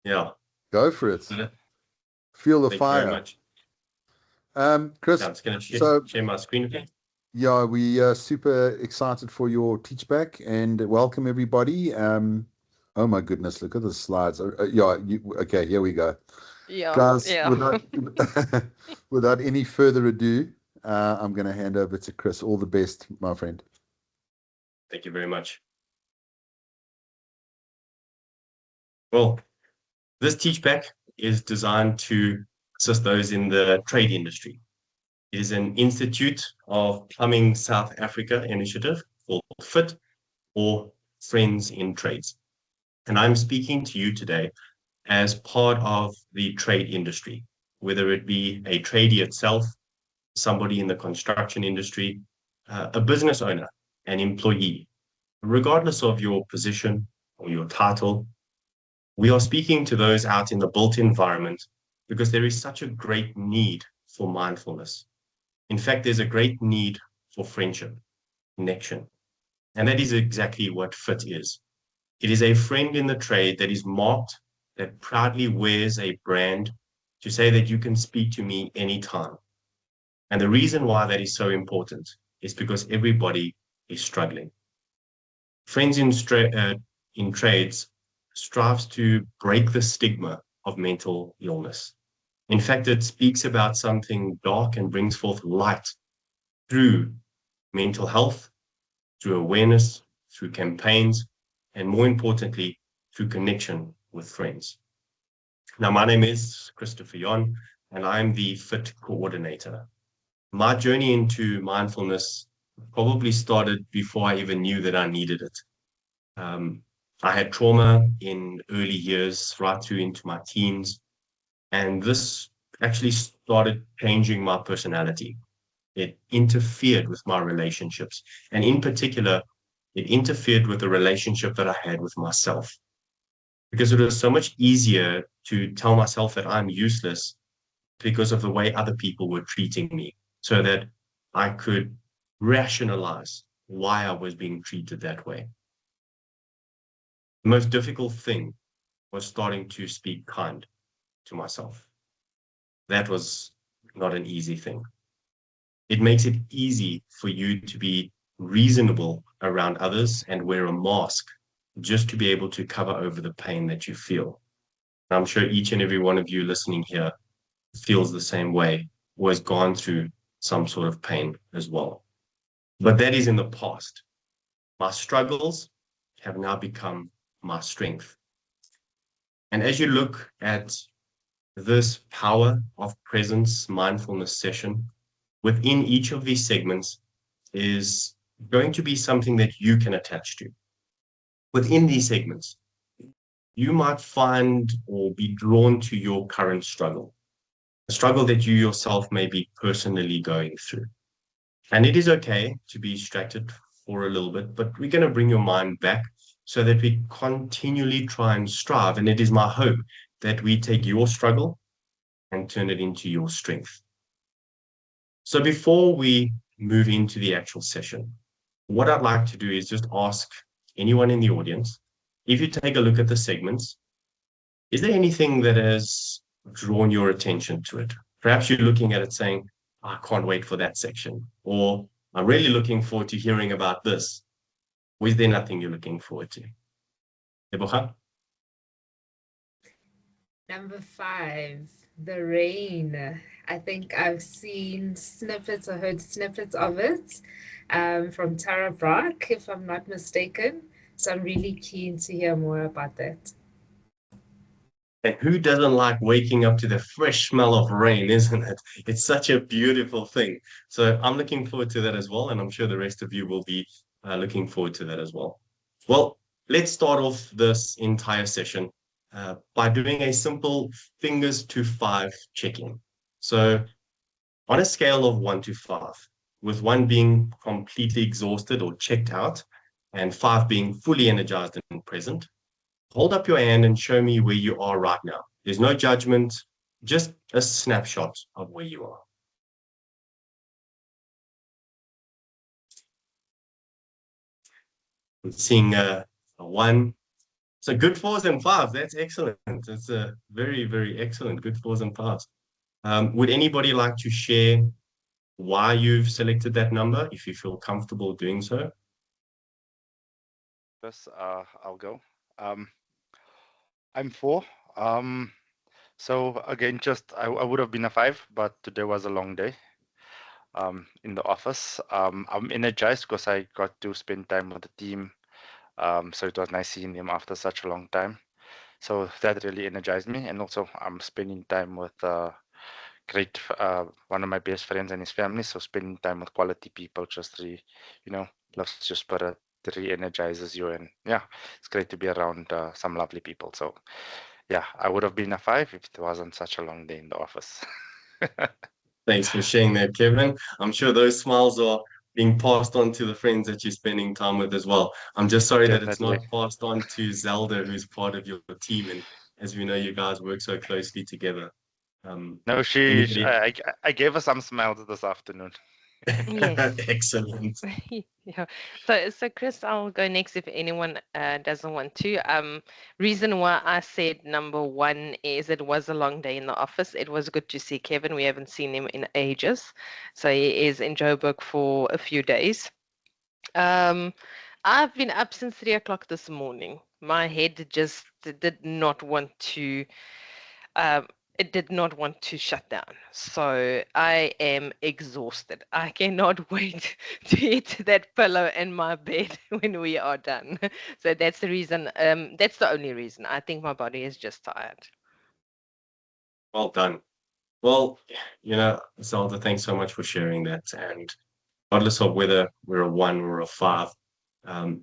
Yeah. Go for it. Thank Feel the you very fire. much. Yeah, Chris, I'm just going to so share my screen again. yeah, we are super excited for your teach back and welcome everybody. Oh my goodness, look at the slides. Yeah, okay, here we go. Yeah, Guys, yeah. without any further ado, I'm going to hand over to Chris. All the best, my friend. Thank you very much. Well, this teach back is designed to assist those in the trade industry. It is an Institute of Plumbing South Africa initiative called FIT, or Friends in Trades. And I'm speaking to you today as part of the trade industry, whether it be a tradie itself, somebody in the construction industry, a business owner, an employee, regardless of your position or your title. We are speaking to those out in the built environment because there is such a great need for mindfulness. In fact, there's a great need for friendship, connection. And that is exactly what FIT is. It is a friend in the trade that is marked, that proudly wears a brand to say that you can speak to me anytime. And the reason why that is so important is because everybody is struggling. Friends in trades strives to break the stigma of mental illness. In fact, it speaks about something dark and brings forth light through mental health, through awareness, through campaigns, and more importantly, through connection with friends. Now, my name is Christopher Yon, and I'm the FIT coordinator. My journey into mindfulness probably started before I even knew that I needed it. Um, I had trauma in early years, right through into my teens, and this actually started changing my personality. It interfered with my relationships, and in particular, it interfered with the relationship that I had with myself. Because it was so much easier to tell myself that I'm useless because of the way other people were treating me, so that I could rationalize why I was being treated that way. The most difficult thing was starting to speak kind to myself. That was not an easy thing. It makes it easy for you to be reasonable around others and wear a mask just to be able to cover over the pain that you feel. I'm sure each and every one of you listening here feels the same way or has gone through some sort of pain as well. But that is in the past. My struggles have now become my strength. And as you look at this power of presence mindfulness session, within each of these segments is going to be something that you can attach to. Within these segments, you might find or be drawn to your current struggle, a struggle that you yourself may be personally going through. And it is okay to be distracted for a little bit, but we're going to bring your mind back so that we continually try and strive. And it is my hope that we take your struggle and turn it into your strength. So before we move into the actual session, what I'd like to do is just ask anyone in the audience, if you take a look at the segments, is there anything that has drawn your attention to it? Perhaps you're looking at it saying, I can't wait for that section, or I'm really looking forward to hearing about this. Or is there nothing you're looking forward to? Debocha? Number 5, the rain. I think I've seen snippets or heard snippets of it from Tara Brach, if I'm not mistaken. So I'm really keen to hear more about that. And who doesn't like waking up to the fresh smell of rain, isn't it? It's such a beautiful thing. So I'm looking forward to that as well. And I'm sure the rest of you will be looking forward to that as well. Well, let's start off this entire session by doing a simple fingers to 5 check-in. So on a scale of 1 to 5, with 1 being completely exhausted or checked out, and 5 being fully energized and present, hold up your hand and show me where you are right now. There's no judgment, just a snapshot of where you are. I'm seeing a 1, So good fours and fives. That's excellent. That's a very, very excellent. Good fours and fives. Would anybody like to share why you've selected that number, if you feel comfortable doing so? Yes, I'll go. Um, I'm 4. So again, just I would have been a 5, but today was a long day in the office. I'm energized because I got to spend time with the team. So it was nice seeing them after such a long time. So that really energized me. And also I'm spending time with one of my best friends and his family. So spending time with quality people just lifts your spirit, re-energizes you. And yeah, it's great to be around some lovely people. So yeah, I would have been a 5 if it wasn't such a long day in the office. Thanks for sharing that, Kevin. I'm sure those smiles are being passed on to the friends that you're spending time with as well. I'm just sorry that it's Definitely. not passed on to Zelda, who's part of your team. And as we know, you guys work so closely together. No, Anybody? I gave her some smiles this afternoon. Yes. Excellent. Yeah. So Chris, I'll go next if anyone doesn't want to. Reason why I said number 1 is it was a long day in the office. It was good to see Kevin. We haven't seen him in ages. So he is in Joburg for a few days. I've been up since 3 o'clock this morning. My head just did not want to um, it did not want to shut down. So I am exhausted. I cannot wait to hit that pillow in my bed when we are done. So that's the reason. That's the only reason. I think my body is just tired. Well done. Well, Zelda, thanks so much for sharing that. And regardless of whether we're a 1 or a 5,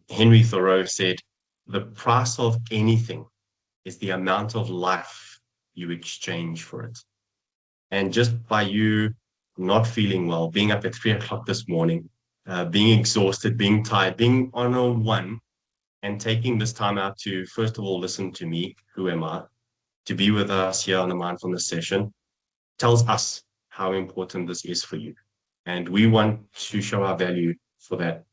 Henry Thoreau said, the price of anything is the amount of life you exchange for it. And just by you not feeling well, being up at 3 o'clock this morning, being exhausted, being tired, being on a 1, and taking this time out to, first of all, listen to me, who am I, to be with us here on the mindfulness session, tells us how important this is for you. And we want to show our value for that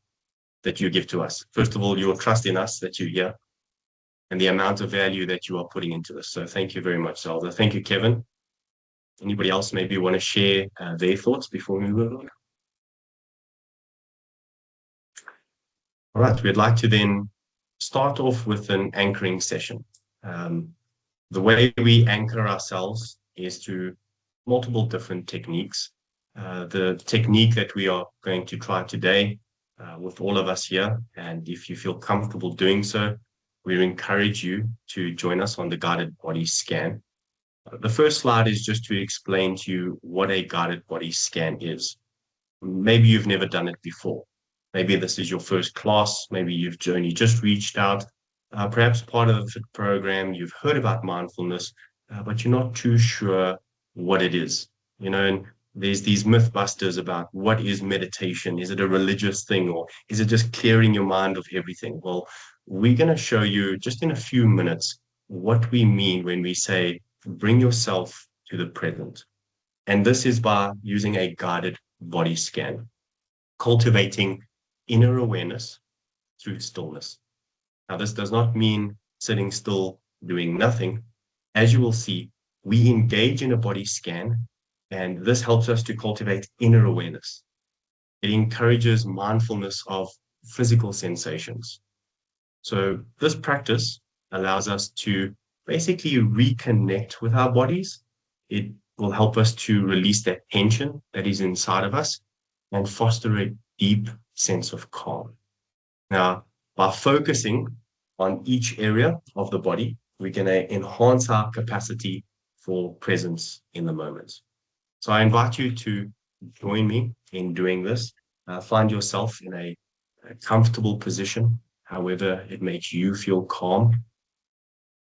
you give to us. First of all, your trust in us that you're here and the amount of value that you are putting into this. So thank you very much, Zelda. Thank you, Kevin. Anybody else maybe want to share their thoughts before we move on? All right, we'd like to then start off with an anchoring session. The way we anchor ourselves is through multiple different techniques. The technique that we are going to try today with all of us here, and if you feel comfortable doing so, we encourage you to join us on the guided body scan. The first slide is just to explain to you what a guided body scan is. Maybe you've never done it before. Maybe this is your first class. Maybe you've only just reached out. Perhaps part of the FIT program, you've heard about mindfulness, but you're not too sure what it is. And there's these myth busters about what is meditation? Is it a religious thing, or is it just clearing your mind of everything? Well, we're going to show you just in a few minutes what we mean when we say bring yourself to the present. And this is by using a guided body scan, cultivating inner awareness through stillness. Now, this does not mean sitting still, doing nothing. As you will see, we engage in a body scan, and this helps us to cultivate inner awareness. It encourages mindfulness of physical sensations. So this practice allows us to basically reconnect with our bodies. It will help us to release that tension that is inside of us and foster a deep sense of calm. Now, by focusing on each area of the body, we can enhance our capacity for presence in the moment. So I invite you to join me in doing this. Find yourself in a comfortable position, however it makes you feel calm.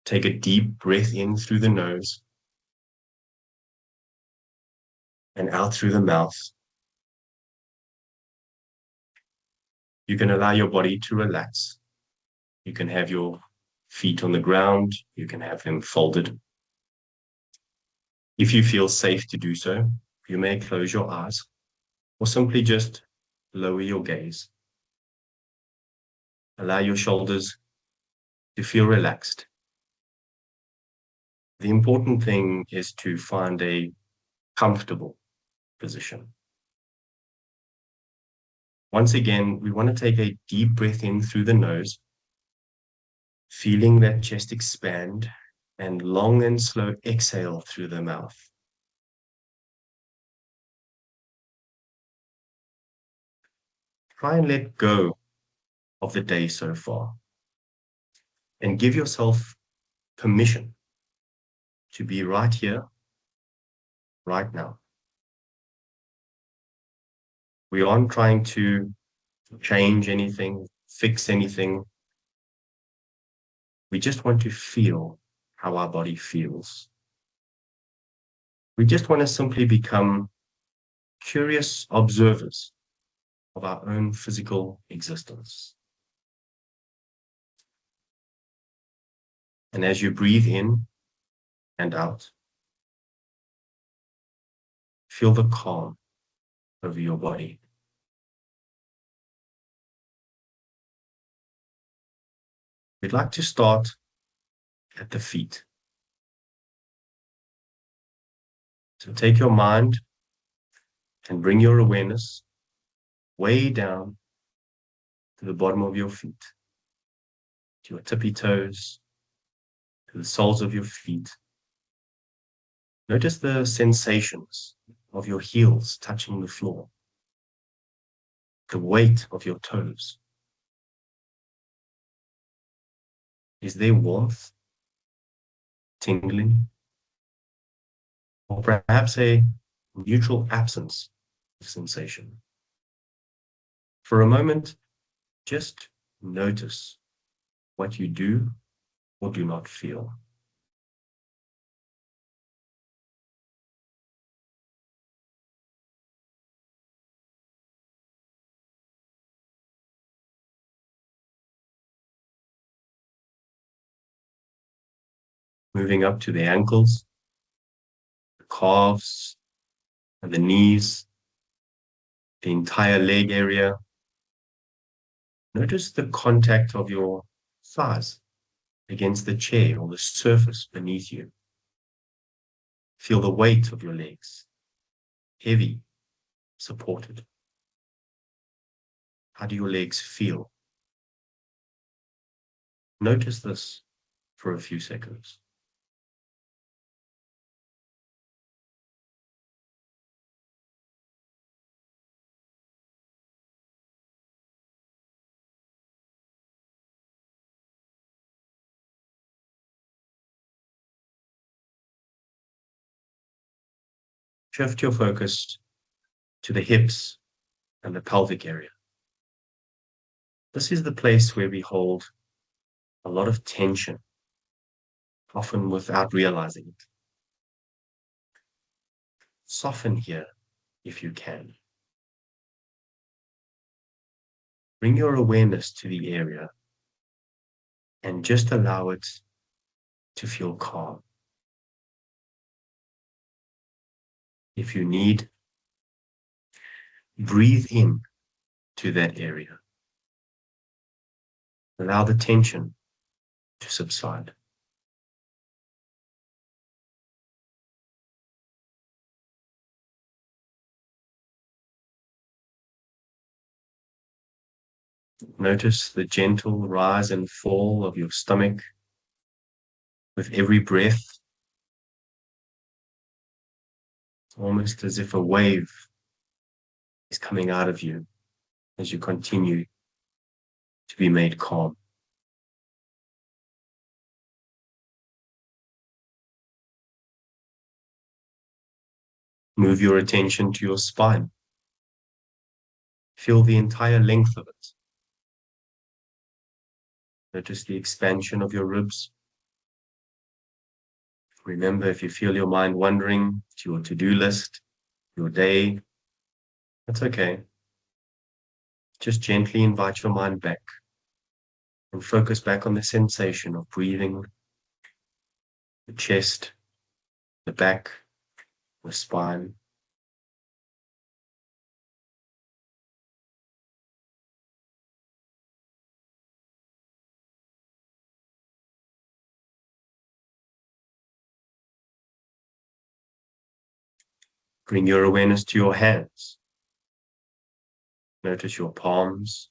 Take a deep breath in through the nose and out through the mouth. You can allow your body to relax. You can have your feet on the ground. You can have them folded. If you feel safe to do so, you may close your eyes or simply just lower your gaze. Allow your shoulders to to feel relaxed. The important thing is to find a comfortable position. Once again, we want to take a deep breath in through the nose, feeling that chest expand, and long and slow exhale through the mouth. Try and let go of the day so far and give yourself permission to be right here, right now. We aren't trying to change anything, fix anything. We just want to feel how our body feels. We just want to simply become curious observers of our own physical existence. And as you breathe in and out, feel the calm over your body. We'd like to start at the feet. So take your mind and bring your awareness way down to the bottom of your feet, to your tippy toes, to the soles of your feet. Notice the sensations of your heels touching the floor, the weight of your toes. Is there warmth, tingling, or perhaps a neutral absence of sensation? For a moment, just notice what you do or do not feel. Moving up to the ankles, the calves, and the knees, the entire leg area. Notice the contact of your thighs against the chair or the surface beneath you. Feel the weight of your legs, heavy, supported. How do your legs feel? Notice this for a few seconds. Shift your focus to the hips and the pelvic area. This is the place where we hold a lot of tension, often without realizing it. Soften here if you can. Bring your awareness to the area and just allow it to feel calm. If you need, breathe in to that area. Allow the tension to subside. Notice the gentle rise and fall of your stomach with every breath, almost as if a wave is coming out of you as you continue to be made calm. Move your attention to your spine. Feel the entire length of it. Notice the expansion of your ribs. Remember, if you feel your mind wandering to your to-do list, your day, that's okay. Just gently invite your mind back and focus back on the sensation of breathing, the chest, the back, the spine. Bring your awareness to your hands. Notice your palms,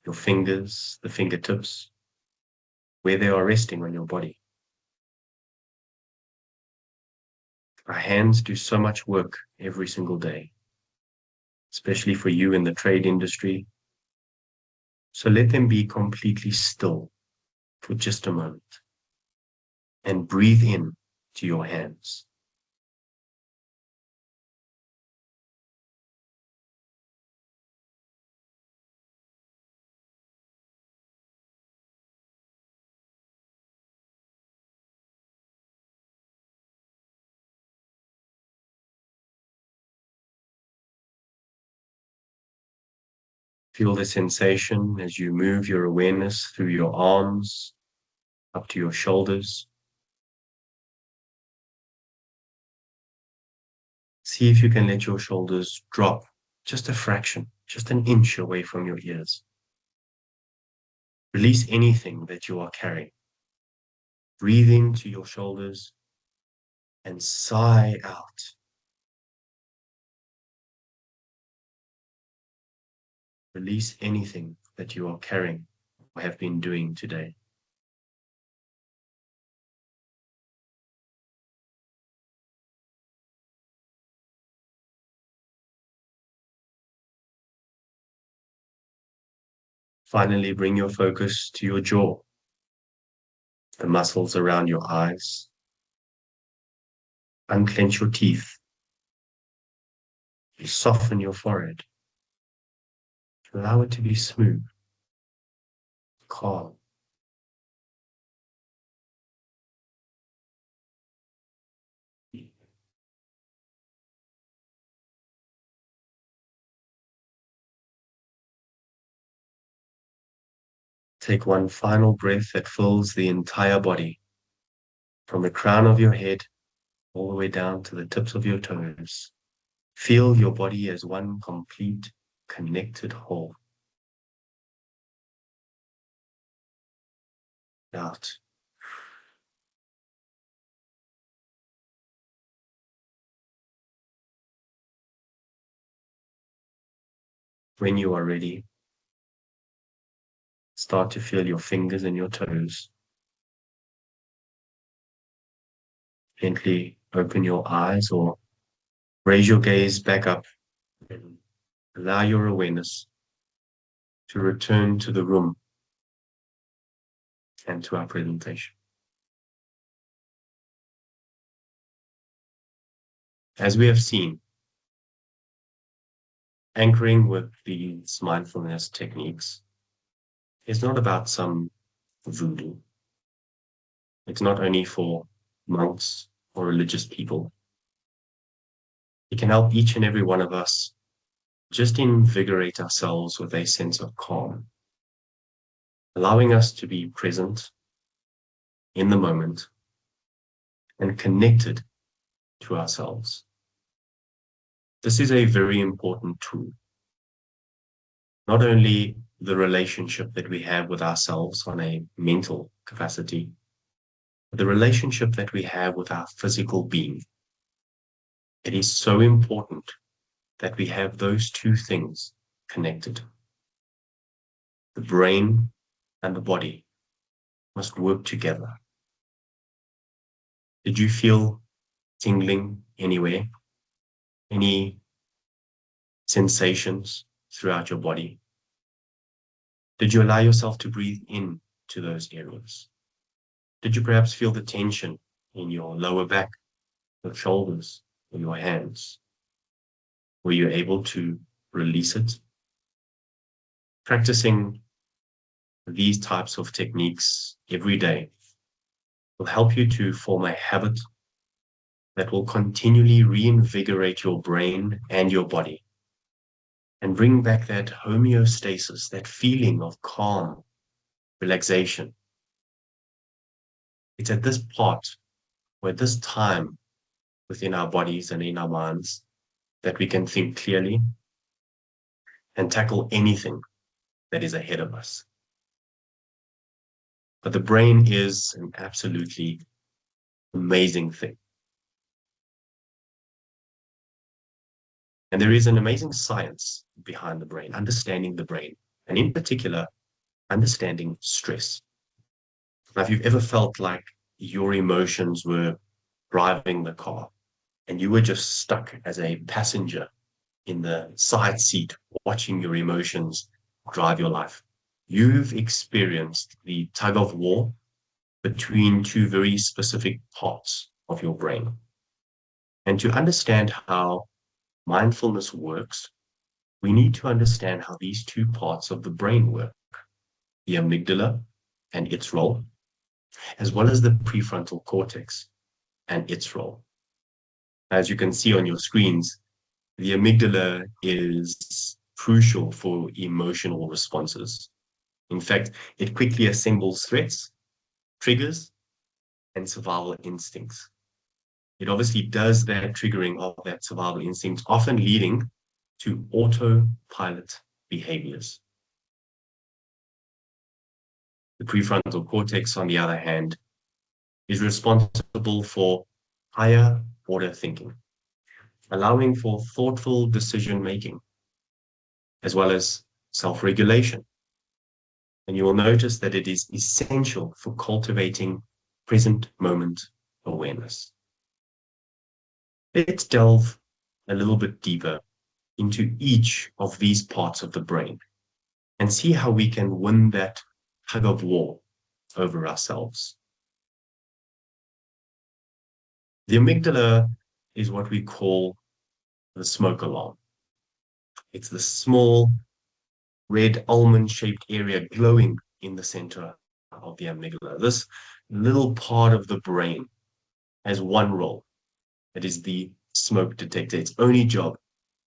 your fingers, the fingertips, where they are resting on your body. Our hands do so much work every single day, especially for you in the trade industry. So let them be completely still for just a moment and breathe in to your hands. Feel the sensation as you move your awareness through your arms, up to your shoulders. See if you can let your shoulders drop just a fraction, just an inch away from your ears. Release anything that you are carrying. Breathe into your shoulders and sigh out. Release anything that you are carrying or have been doing today. Finally, bring your focus to your jaw, the muscles around your eyes. Unclench your teeth. Soften your forehead. Allow it to be smooth, calm. Take one final breath that fills the entire body, from the crown of your head all the way down to the tips of your toes. Feel your body as one complete, connected whole. Out. When you are ready, start to feel your fingers and your toes. Gently open your eyes or raise your gaze back up and allow your awareness to return to the room and to our presentation. As we have seen, anchoring with these mindfulness techniques is not about some voodoo. It's not only for monks or religious people. It can help each and every one of us just invigorate ourselves with a sense of calm, allowing us to be present in the moment and connected to ourselves. This is a very important tool. Not only the relationship that we have with ourselves on a mental capacity, but the relationship that we have with our physical being. It is so important that we have those two things connected. The brain and the body must work together. Did you feel tingling anywhere? Any sensations throughout your body? Did you allow yourself to breathe in to those areas? Did you perhaps feel the tension in your lower back, your shoulders, or your hands? Were you able to release it? Practicing these types of techniques every day will help you to form a habit that will continually reinvigorate your brain and your body and bring back that homeostasis, that feeling of calm, relaxation. It's at this part or at this time within our bodies and in our minds that we can think clearly and tackle anything that is ahead of us. But the brain is an absolutely amazing thing. And there is an amazing science behind the brain, understanding the brain, and in particular, understanding stress. Now, if you've ever felt like your emotions were driving the car and you were just stuck as a passenger in the side seat, watching your emotions drive your life, you've experienced the tug of war between two very specific parts of your brain. And to understand how mindfulness works, we need to understand how these two parts of the brain work, the amygdala and its role, as well as the prefrontal cortex and its role. As you can see on your screens, the amygdala is crucial for emotional responses. In fact, it quickly assembles threats, triggers, and survival instincts. It obviously does that triggering of that survival instinct, often leading to autopilot behaviors. The prefrontal cortex, on the other hand, is responsible for higher order thinking, allowing for thoughtful decision making, as well as self-regulation. And you will notice that it is essential for cultivating present moment awareness. Let's delve a little bit deeper into each of these parts of the brain and see how we can win that tug of war over ourselves. The amygdala is what we call the smoke alarm. It's the small red almond-shaped area glowing in the center of the amygdala. This little part of the brain has one role. It is the smoke detector. Its only job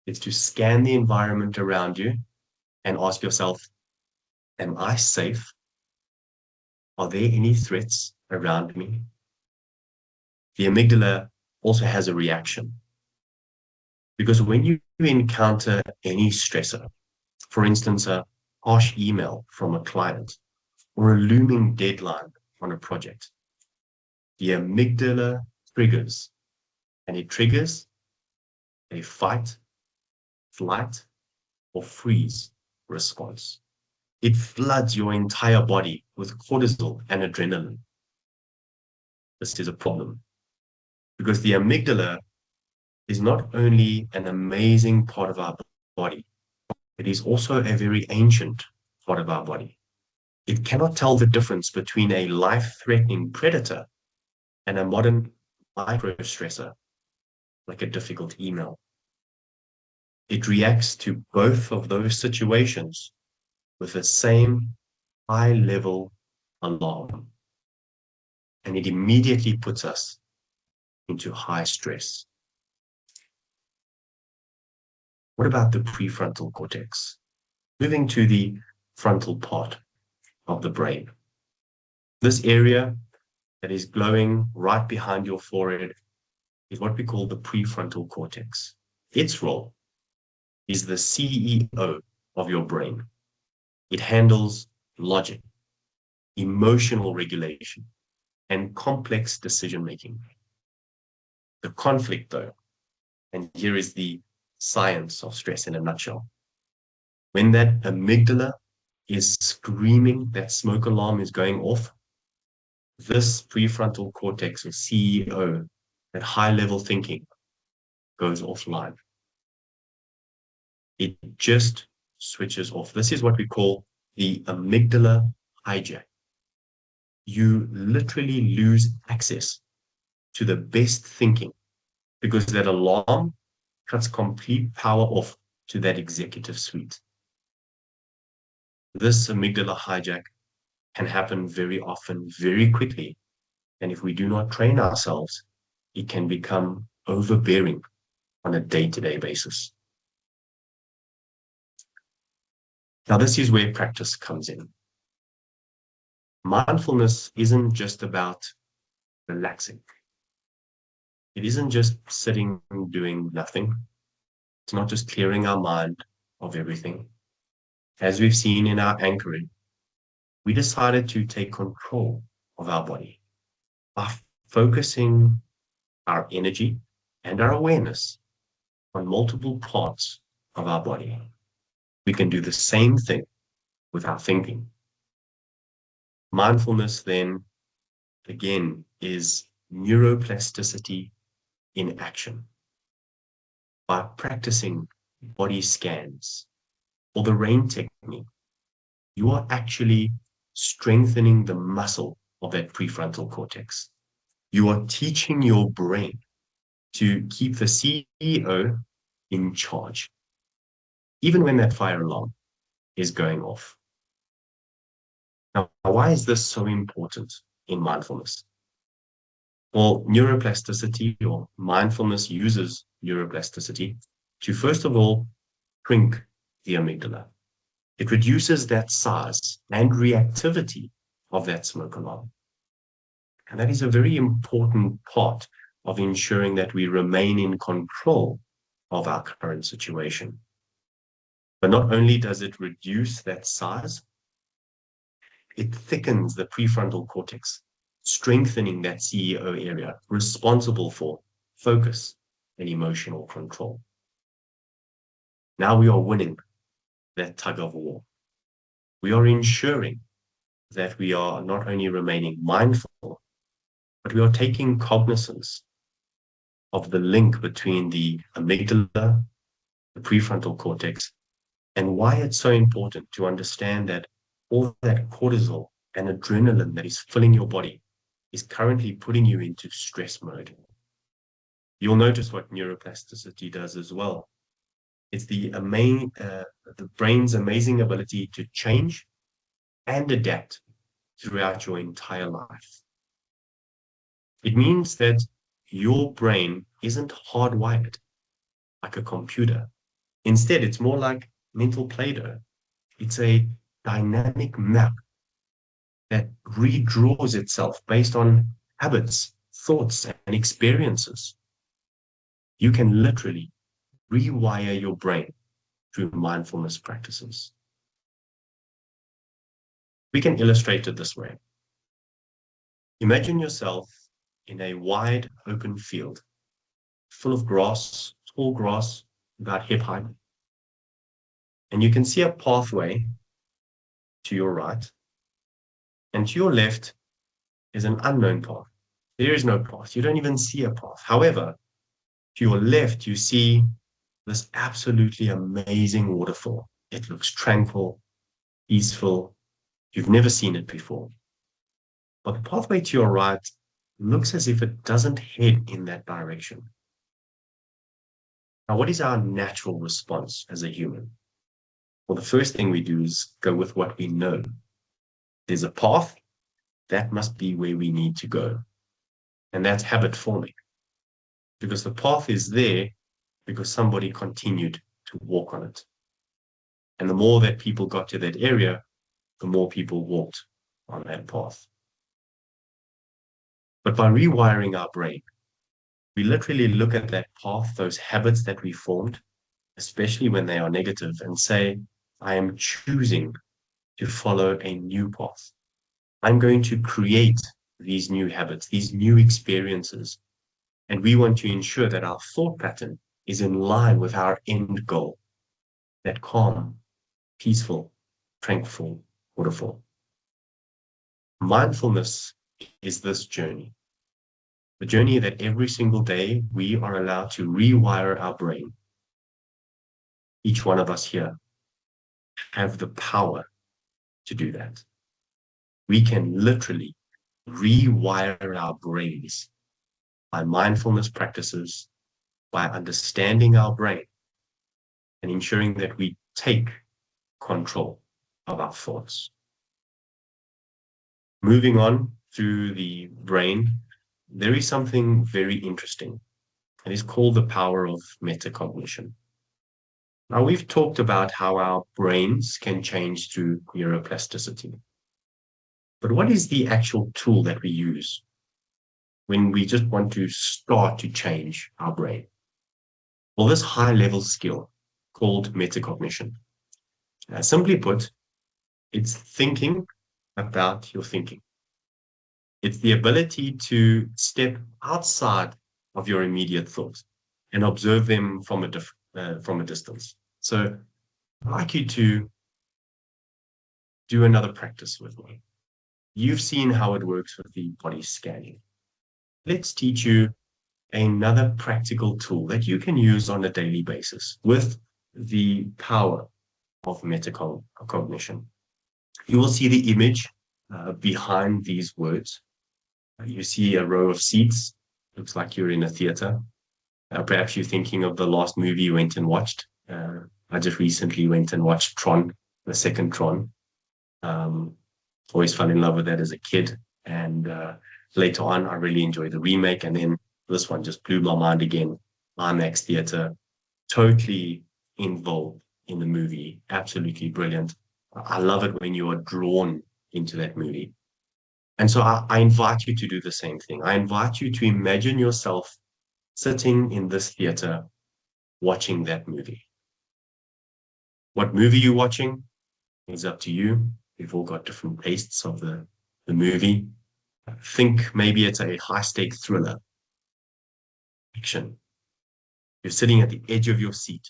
is to scan the environment around you and ask yourself, am I safe? Are there any threats around me? The amygdala also has a reaction. Because when you encounter any stressor, for instance, a harsh email from a client or a looming deadline on a project, the amygdala triggers, and it triggers a fight, flight, or freeze response. It floods your entire body with cortisol and adrenaline. This is a problem because the amygdala is not only an amazing part of our body, it is also a very ancient part of our body. It cannot tell the difference between a life-threatening predator and a modern micro-stressor, like a difficult email. It reacts to both of those situations with the same high-level alarm, and it immediately puts us into high stress. What about the prefrontal cortex? Moving to the frontal part of the brain. This area that is glowing right behind your forehead is what we call the prefrontal cortex. Its role is the CEO of your brain. It handles logic, emotional regulation, and complex decision-making. The conflict, though, and here is the science of stress in a nutshell. When that amygdala is screaming, that smoke alarm is going off, this prefrontal cortex or CEO, that high-level thinking, goes offline. It just switches off. This is what we call the amygdala hijack. You literally lose access to the best thinking because that alarm cuts complete power off to that executive suite. This amygdala hijack can happen very often, very quickly. And if we do not train ourselves, it can become overbearing on a day-to-day basis. Now, this is where practice comes in. Mindfulness isn't just about relaxing. It isn't just sitting and doing nothing. It's not just clearing our mind of everything. As we've seen in our anchoring, we decided to take control of our body by focusing our energy and our awareness on multiple parts of our body. We can do the same thing with our thinking. Mindfulness, then, again, is neuroplasticity in action. By practicing body scans or the RAIN technique, you are actually strengthening the muscle of that prefrontal cortex. You are teaching your brain to keep the CEO in charge, even when that fire alarm is going off. Now, why is this so important in mindfulness? Well, neuroplasticity or mindfulness uses neuroplasticity to, first of all, shrink the amygdala. It reduces that size and reactivity of that smoke alarm. And that is a very important part of ensuring that we remain in control of our current situation. But not only does it reduce that size, it thickens the prefrontal cortex, strengthening that CEO area responsible for focus and emotional control. Now we are winning that tug of war. We are ensuring that we are not only remaining mindful, but we are taking cognizance of the link between the amygdala, the prefrontal cortex, and why it's so important to understand that all that cortisol and adrenaline that is filling your body is currently putting you into stress mode. You'll notice what neuroplasticity does as well. It's the brain's amazing ability to change and adapt throughout your entire life. It means that your brain isn't hardwired like a computer. Instead, it's more like mental Play-Doh. It's a dynamic map that redraws itself based on habits, thoughts, and experiences. You can literally rewire your brain through mindfulness practices. We can illustrate it this way. Imagine yourself in a wide open field, full of grass, tall grass, about hip height. And you can see a pathway to your right, and to your left is an unknown path. There is no path. You don't even see a path. However, to your left, you see this absolutely amazing waterfall. It looks tranquil, peaceful. You've never seen it before. But the pathway to your right looks as if it doesn't head in that direction. Now, what is our natural response as a human? Well, the first thing we do is go with what we know. There's a path, that must be where we need to go. And that's habit forming. Because the path is there because somebody continued to walk on it. And the more that people got to that area, the more people walked on that path. But by rewiring our brain, we literally look at that path, those habits that we formed, especially when they are negative, and say, I am choosing to follow a new path. I'm going to create these new habits, these new experiences. And we want to ensure that our thought pattern is in line with our end goal, that calm, peaceful, tranquil waterfall. Mindfulness is this journey, the journey that every single day we are allowed to rewire our brain. Each one of us here have the power to do that. We can literally rewire our brains by mindfulness practices, by understanding our brain and ensuring that we take control of our thoughts. Moving on through the brain, there is something very interesting. It is called the power of metacognition. Now, we've talked about how our brains can change through neuroplasticity. But what is the actual tool that we use when we just want to start to change our brain? Well, this high-level skill called metacognition. Simply put, it's thinking about your thinking. It's the ability to step outside of your immediate thoughts and observe them from a distance. So I'd like you to do another practice with me. You've seen how it works with the body scanning. Let's teach you another practical tool that you can use on a daily basis with the power of metacognition. You will see the image behind these words. You see a row of seats. Looks like you're in a theater. Perhaps you're thinking of the last movie you went and watched. I just recently went and watched Tron, the second Tron. Always fell in love with that as a kid. And later on, I really enjoyed the remake. And then this one just blew my mind again. IMAX theater, totally involved in the movie. Absolutely brilliant. I love it when you are drawn into that movie. And so I invite you to do the same thing. I invite you to imagine yourself sitting in this theater watching that movie. What movie you're watching is up to you. We've all got different tastes of the movie. Think maybe it's a high-stake thriller. Action. You're sitting at the edge of your seat.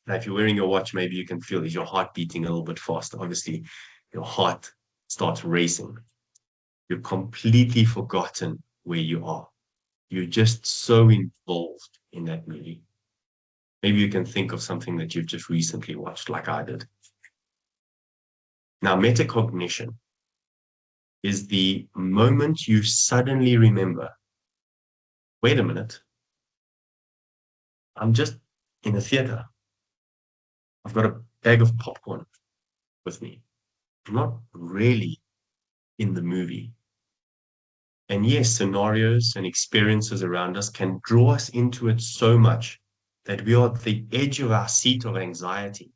Now, if you're wearing your watch, maybe you can feel is your heart beating a little bit faster. Obviously, your heart starts racing. You've completely forgotten where you are. You're just so involved in that movie. Maybe you can think of something that you've just recently watched, like I did. Now, metacognition is the moment you suddenly remember, wait a minute, I'm just in a theater. I've got a bag of popcorn with me. I'm not really in the movie. And yes, scenarios and experiences around us can draw us into it so much that we are at the edge of our seat of anxiety.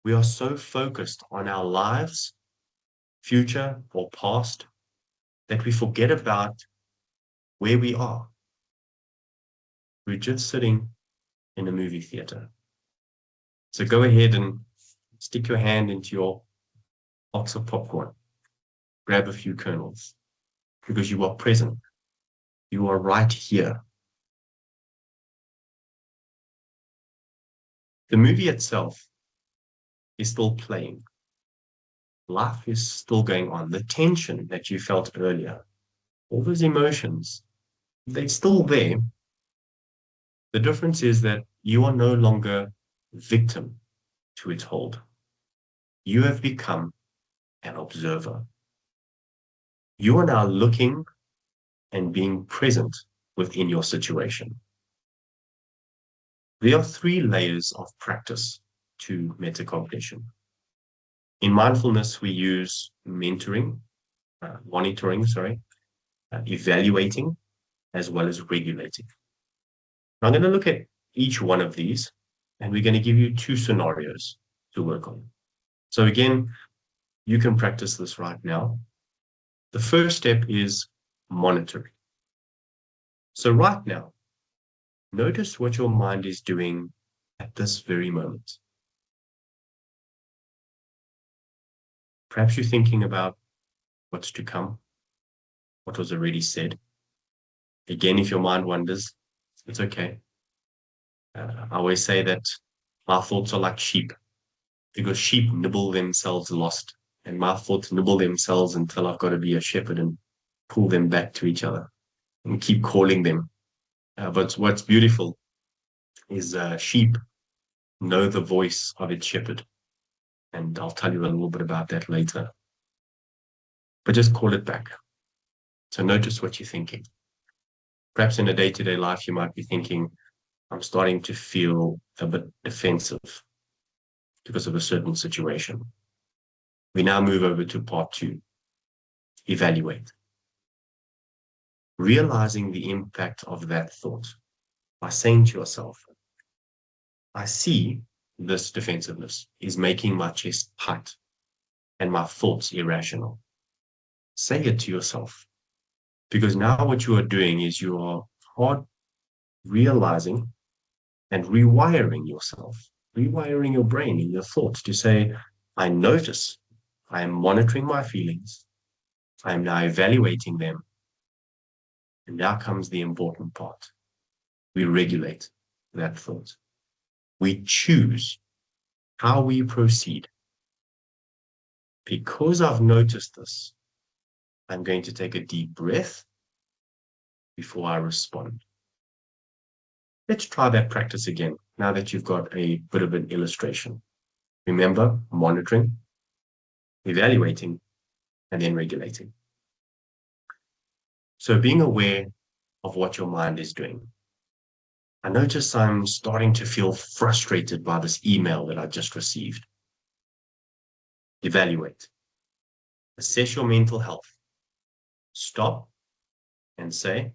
We are so focused on our lives, future or past, that we forget about where we are. We're just sitting in a movie theater. So go ahead and stick your hand into your box of popcorn. Grab a few kernels because you are present. You are right here. The movie itself is still playing. Life is still going on. The tension that you felt earlier, all those emotions, they're still there. The difference is that you are no longer victim to its hold. You have become an observer. You are now looking and being present within your situation. There are 3 layers of practice to metacognition. In mindfulness, we use monitoring, evaluating, as well as regulating. I'm going to look at each one of these, and we're going to give you 2 scenarios to work on. So again, you can practice this right now. The first step is monitoring. So right now, notice what your mind is doing at this very moment. Perhaps you're thinking about what's to come, what was already said. Again, if your mind wanders, it's okay. I always say that my thoughts are like sheep, because sheep nibble themselves lost, and my thoughts nibble themselves until I've got to be a shepherd and pull them back to each other and keep calling them. But what's beautiful is sheep know the voice of its shepherd. And I'll tell you a little bit about that later. But just call it back. So notice what you're thinking. Perhaps in a day-to-day life, you might be thinking, I'm starting to feel a bit defensive because of a certain situation. We now move over to part 2, evaluate. Realizing the impact of that thought by saying to yourself, I see this defensiveness is making my chest tight and my thoughts irrational. Say it to yourself, because now what you are doing is you are hard realizing and rewiring yourself, rewiring your brain and your thoughts to say, I notice, I am monitoring my feelings, I am now evaluating them. And now comes the important part. we regulate that thought. We choose how we proceed. Because I've noticed this, I'm going to take a deep breath before I respond. Let's try that practice again, now that you've got a bit of an illustration. Remember, monitoring, evaluating, and then regulating. So being aware of what your mind is doing. I notice I'm starting to feel frustrated by this email that I just received. Evaluate. Assess your mental health. Stop and say,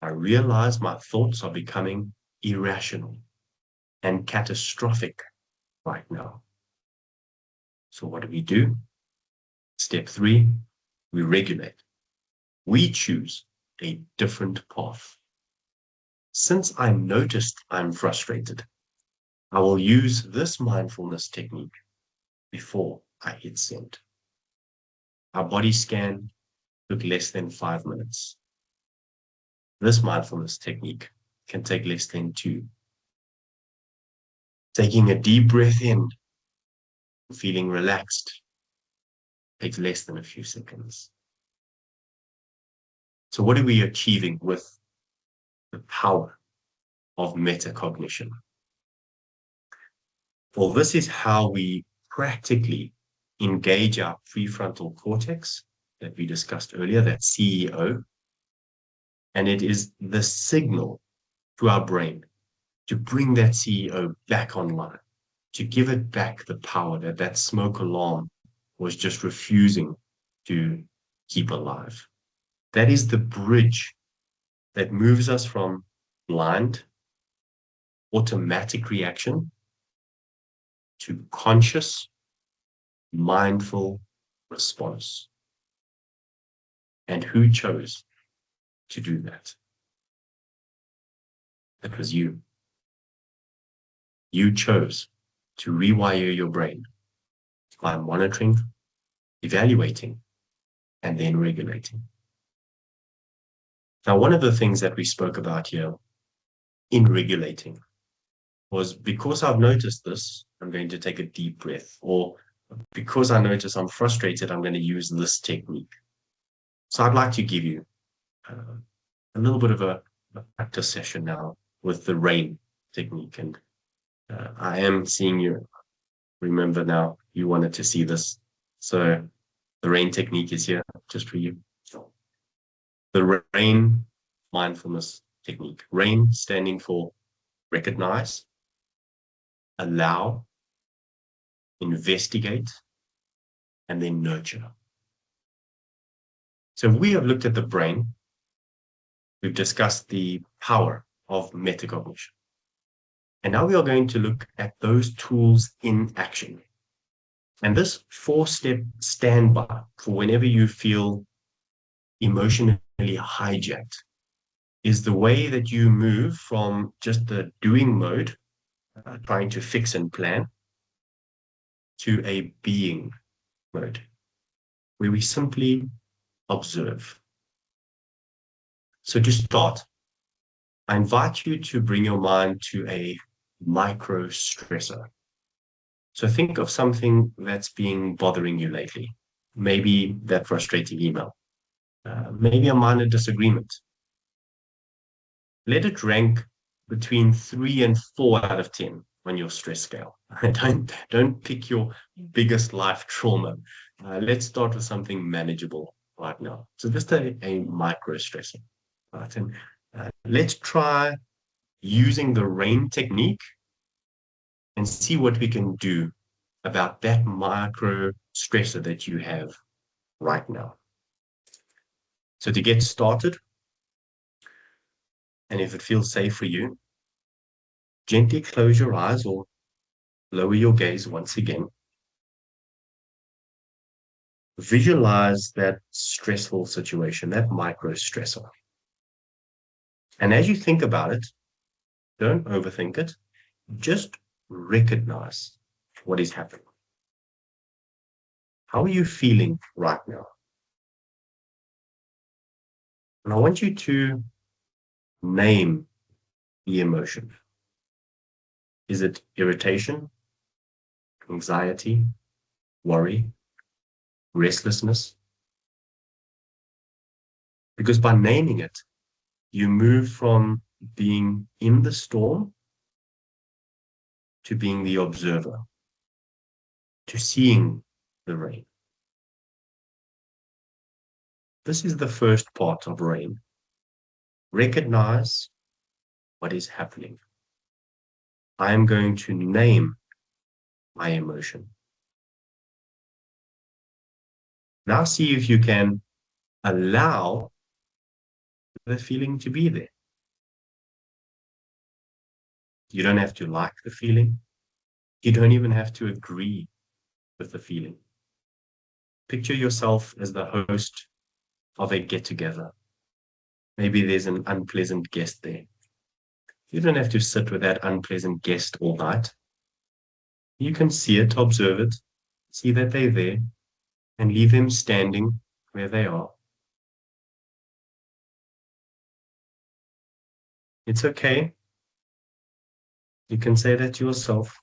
I realize my thoughts are becoming irrational and catastrophic right now. So what do? Step 3, we regulate. We choose a different path. Since I noticed I'm frustrated, I will use this mindfulness technique before I hit send. Our body scan took less than 5 minutes. This mindfulness technique can take less than 2. Taking a deep breath in, feeling relaxed, takes less than a few seconds. So what are we achieving with the power of metacognition? Well, this is how we practically engage our prefrontal cortex that we discussed earlier, that CEO, and it is the signal to our brain to bring that CEO back online, to give it back the power that that smoke alarm was just refusing to keep alive. That is the bridge that moves us from blind, automatic reaction to conscious, mindful response. And who chose to do that? It was you. You chose to rewire your brain by monitoring, evaluating, and then regulating. Now, one of the things that we spoke about here in regulating was, because I've noticed this, I'm going to take a deep breath, or because I notice I'm frustrated, I'm going to use this technique. So I'd like to give you a little bit of a practice session now with the RAIN technique. And I am seeing you. Remember now, you wanted to see this. So the RAIN technique is here just for you. The RAIN mindfulness technique. RAIN standing for recognize, allow, investigate, and then nurture. So we have looked at the brain. We've discussed the power of metacognition. And now we are going to look at those tools in action. And this 4-step standby for whenever you feel emotionally hijacked is the way that you move from just the doing mode, trying to fix and plan, to a being mode, where we simply observe. So to start, I invite you to bring your mind to a micro stressor. So think of something that's been bothering you lately. Maybe that frustrating email, maybe a minor disagreement. Let it rank between 3 and 4 out of 10 on your stress scale. Don't pick your biggest life trauma. Let's start with something manageable right now. So just a micro stressor. Right? And let's try using the RAIN technique and see what we can do about that micro stressor that you have right now. So to get started, and if it feels safe for you, gently close your eyes or lower your gaze once again. Visualize that stressful situation, that micro stressor. And as you think about it, don't overthink it. Just recognize what is happening. How are you feeling right now? And I want you to name the emotion? Is it irritation, anxiety, worry, restlessness? Because by naming it, you move from being in the storm to being the observer, to seeing the rain. This is the first part of rain. Recognize what is happening. I am going to name my emotion. Now see if you can allow the feeling to be there. You don't have to like the feeling. You don't even have to agree with the feeling. Picture yourself as the host of a get-together. Maybe there's an unpleasant guest there. You don't have to sit with that unpleasant guest all night. You can see it, observe it, see that they're there, and leave them standing where they are. It's okay. You can say that to yourself.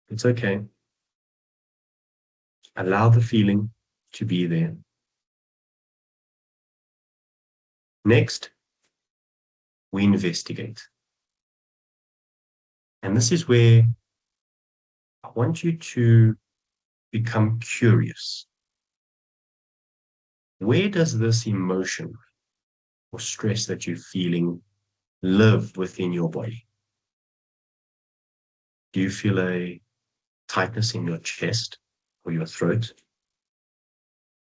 It's okay. Allow the feeling to be there. Next, we investigate. And this is where I want you to become curious. Where does this emotion or stress that you're feeling live within your body? Do you feel a tightness in your chest or your throat?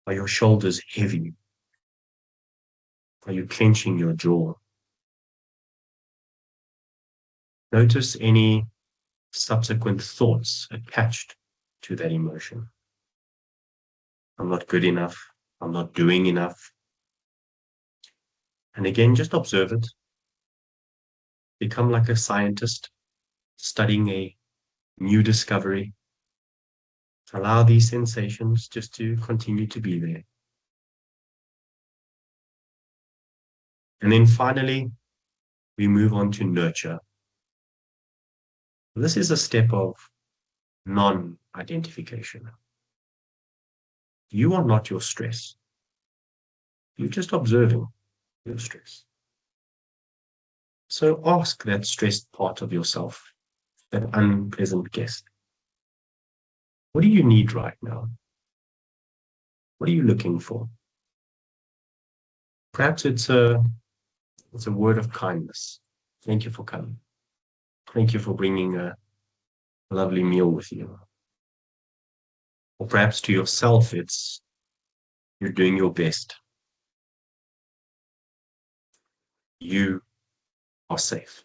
Are your shoulders heavy? Are you clenching your jaw? Notice any subsequent thoughts attached to that emotion. I'm not good enough. I'm not doing enough. And again, just observe it. Become like a scientist studying a new discovery. Allow these sensations just to continue to be there. And then finally, we move on to nurture. This is a step of non-identification. You are not your stress. You're just observing your stress. So ask that stressed part of yourself, that unpleasant guest, what do you need right now? What are you looking for? Perhaps it's a word of kindness. Thank you for coming. Thank you for bringing a lovely meal with you. Or perhaps to yourself, it's you're doing your best. You are safe.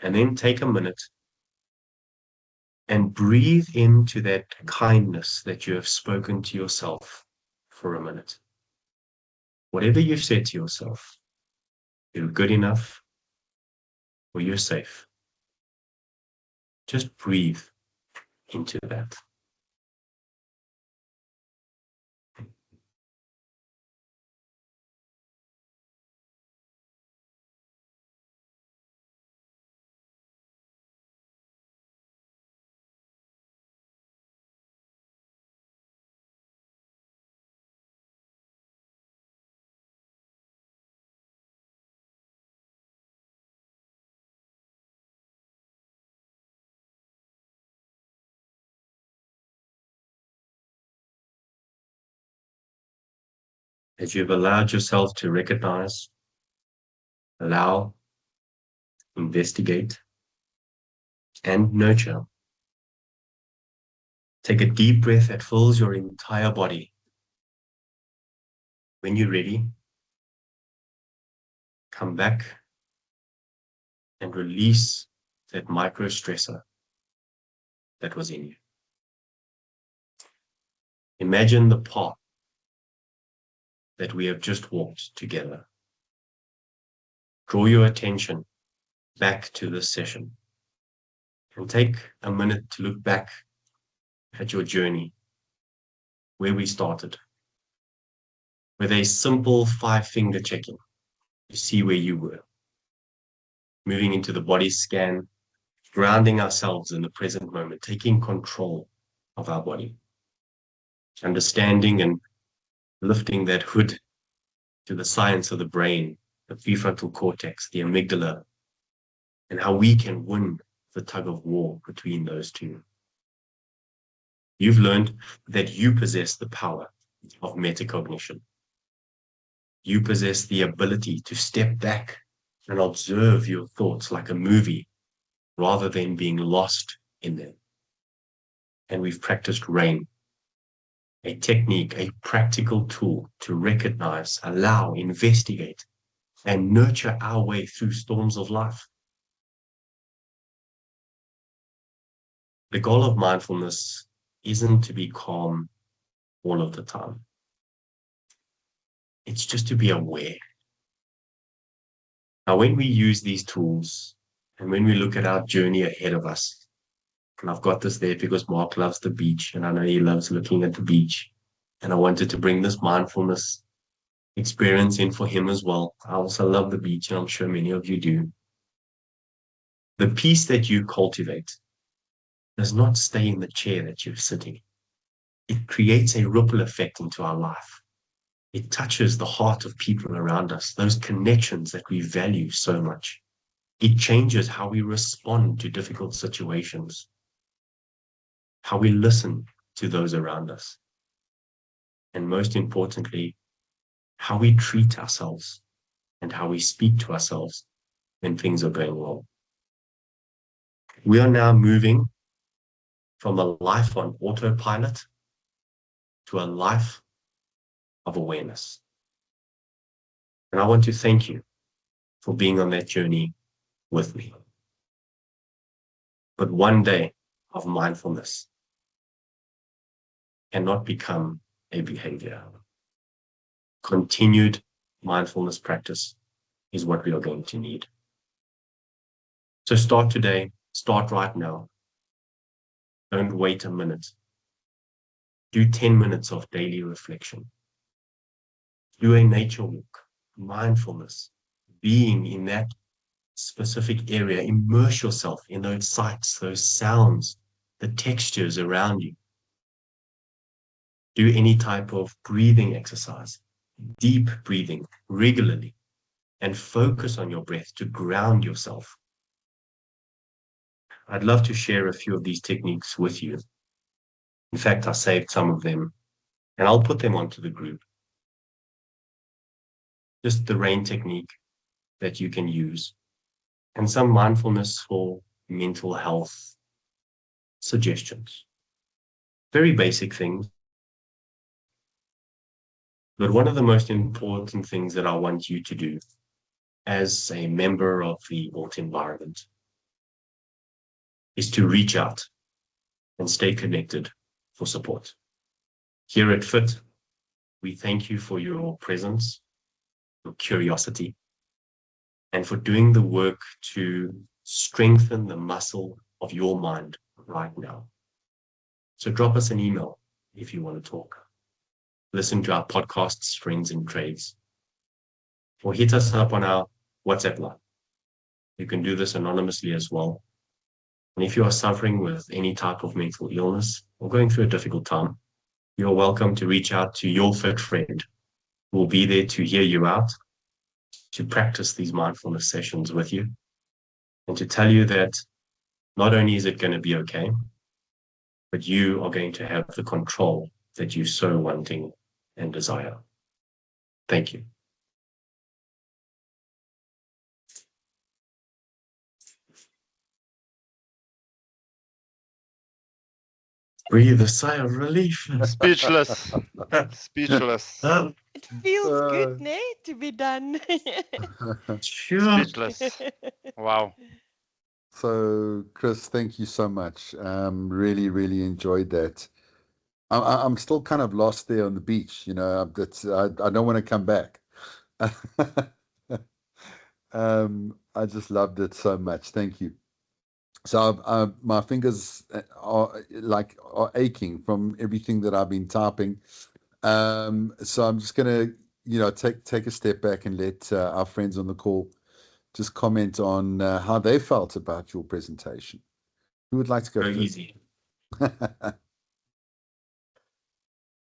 And then take a minute and breathe into that kindness that you have spoken to yourself for a minute. Whatever you've said to yourself, you're good enough or you're safe. Just breathe into that. As you've allowed yourself to recognize, allow, investigate, and nurture. Take a deep breath that fills your entire body. When you're ready, come back and release that micro stressor that was in you. Imagine the path that we have just walked together. Draw your attention back to this session and take a minute to look back at your journey, where we started, with a simple 5-finger check-in to see where you were. Moving into the body scan, grounding ourselves in the present moment, taking control of our body, understanding and lifting that hood to the science of the brain, the prefrontal cortex, the amygdala, and how we can win the tug of war between those two. You've learned that you possess the power of metacognition. You possess the ability to step back and observe your thoughts like a movie rather than being lost in them. And we've practiced RAIN, a technique, a practical tool to recognize, allow, investigate, and nurture our way through storms of life. The goal of mindfulness isn't to be calm all of the time. It's just to be aware. Now, when we use these tools and when we look at our journey ahead of us, and I've got this there because Mark loves the beach and I know he loves looking at the beach, and I wanted to bring this mindfulness experience in for him as well. I also love the beach, and I'm sure many of you do. The peace that you cultivate does not stay in the chair that you're sitting. It creates a ripple effect into our life. It touches the heart of people around us, those connections that we value so much. It changes how we respond to difficult situations, how we listen to those around us, and most importantly, how we treat ourselves and how we speak to ourselves when things are going well. We are now moving from a life on autopilot to a life of awareness. And I want to thank you for being on that journey with me. But one day of mindfulness cannot become a behavior. Continued mindfulness practice is what we are going to need. So start today, start right now. Don't wait a minute. Do 10 minutes of daily reflection. Do a nature walk, mindfulness, being in that specific area. Immerse yourself in those sights, those sounds, the textures around you. Do any type of breathing exercise, deep breathing regularly, and focus on your breath to ground yourself. I'd love to share a few of these techniques with you. In fact, I saved some of them, and I'll put them onto the group. Just the RAIN technique that you can use, and some mindfulness for mental health suggestions. Very basic things. But one of the most important things that I want you to do as a member of the built environment is to reach out and stay connected for support. Here at FIT, we thank you for your presence, your curiosity, and for doing the work to strengthen the muscle of your mind right now. So drop us an email if you want to talk. Listen to our podcasts, Friends in Trades, or hit us up on our WhatsApp line. You can do this anonymously as well. And if you are suffering with any type of mental illness or going through a difficult time, you're welcome to reach out to your fit friend who will be there to hear you out, to practice these mindfulness sessions with you, and to tell you that not only is it going to be okay, but you are going to have the control that you so wanting and desire. Thank you. Breathe a sigh of relief. Speechless. Speechless. It feels Uh, good, ne, to be done. Sure. Speechless. Wow. So, Chris, thank you so much. Really, really enjoyed that. I'm still kind of lost there on the beach. You know, I don't want to come back. I just loved it so much. Thank you. So my fingers are aching from everything that I've been typing. So I'm just gonna take a step back and let our friends on the call just comment on how they felt about your presentation. Who would like to go Very first? easy.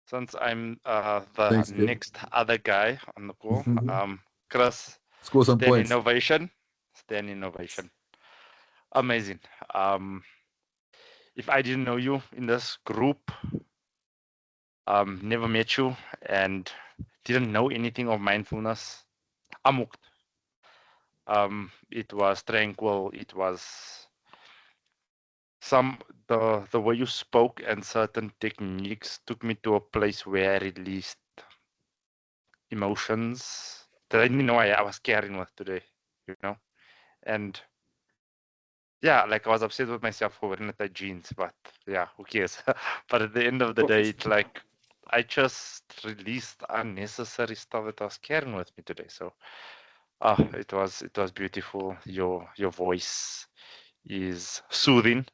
Since I'm the Thanks, Kevin. next other guy on the call, Mhm. Chris, Score some Stand points. Innovation. Stand Innovation. Amazing. If I didn't know you in this group, never met you, and didn't know anything of mindfulness, I'm hooked. It was tranquil. It was the way you spoke and certain techniques took me to a place where I released emotions that I didn't know I was carrying with today, and yeah, like I was upset with myself for wearing the tight jeans, but yeah, who cares? But at the end of the day, it's like I just released unnecessary stuff that I was carrying with me today. So it was beautiful. Your voice is soothing.